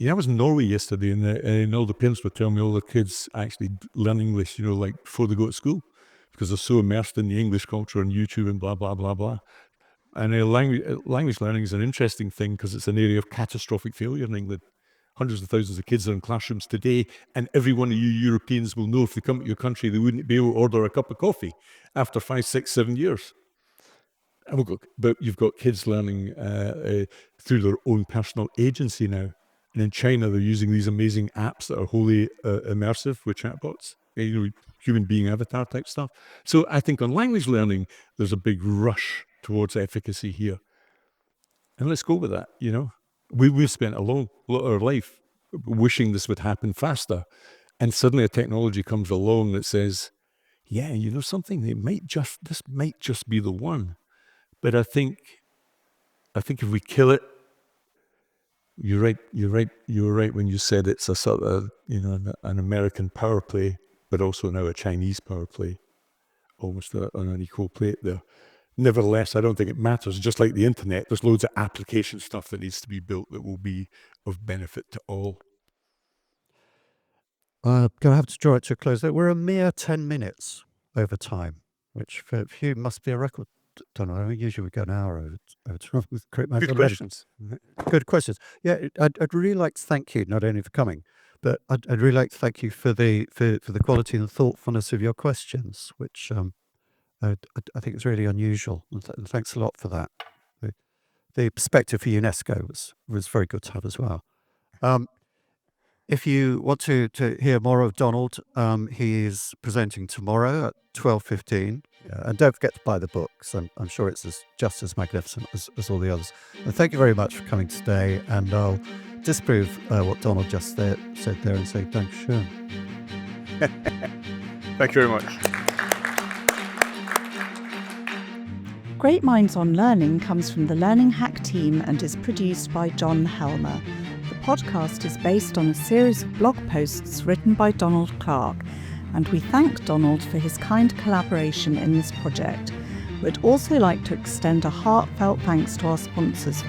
[SPEAKER 4] I was in Norway yesterday, and all the parents were telling me all the kids actually learn English, like before they go to school, because they're so immersed in the English culture and YouTube and blah, blah, blah, blah. And language learning is an interesting thing because it's an area of catastrophic failure in England. Hundreds of thousands of kids are in classrooms today, and every one of you Europeans will know if they come to your country, they wouldn't be able to order a cup of coffee after 5, 6, 7 years. But you've got kids learning through their own personal agency now. And in China, they're using these amazing apps that are wholly immersive with chatbots, human being avatar type stuff. So I think on language learning, there's a big rush towards efficacy here. And let's go with that, We've spent a lot of our life wishing this would happen faster. And suddenly a technology comes along that says, yeah, something, this might just be the one. But I think if we kill it, you're right when you said it's a sort of, an American power play, but also now a Chinese power play, almost on an equal plate there. Nevertheless, I don't think it matters. Just like the internet, there's loads of application stuff that needs to be built that will be of benefit to all.
[SPEAKER 1] I'm going to have to draw it to a close. We're a mere 10 minutes over time, which for you must be a record. Don't know. Usually we go an hour over time with great
[SPEAKER 4] Good questions.
[SPEAKER 1] Good questions. Yeah, I'd really like to thank you not only for coming, but I'd really like to thank you for the quality and the thoughtfulness of your questions, which I think it's really unusual. And thanks a lot for that. The perspective for UNESCO was very good to have as well. If you want to hear more of Donald, he is presenting tomorrow at 12:15. And don't forget to buy the books. I'm sure it's just as magnificent as all the others. And thank you very much for coming today. And I'll disprove what Donald just said there and say thanks, schön.
[SPEAKER 4] Thank you very much.
[SPEAKER 3] Great Minds on Learning comes from the Learning Hack team and is produced by John Helmer. The podcast is based on a series of blog posts written by Donald Clark, and we thank Donald for his kind collaboration in this project. We'd also like to extend a heartfelt thanks to our sponsors.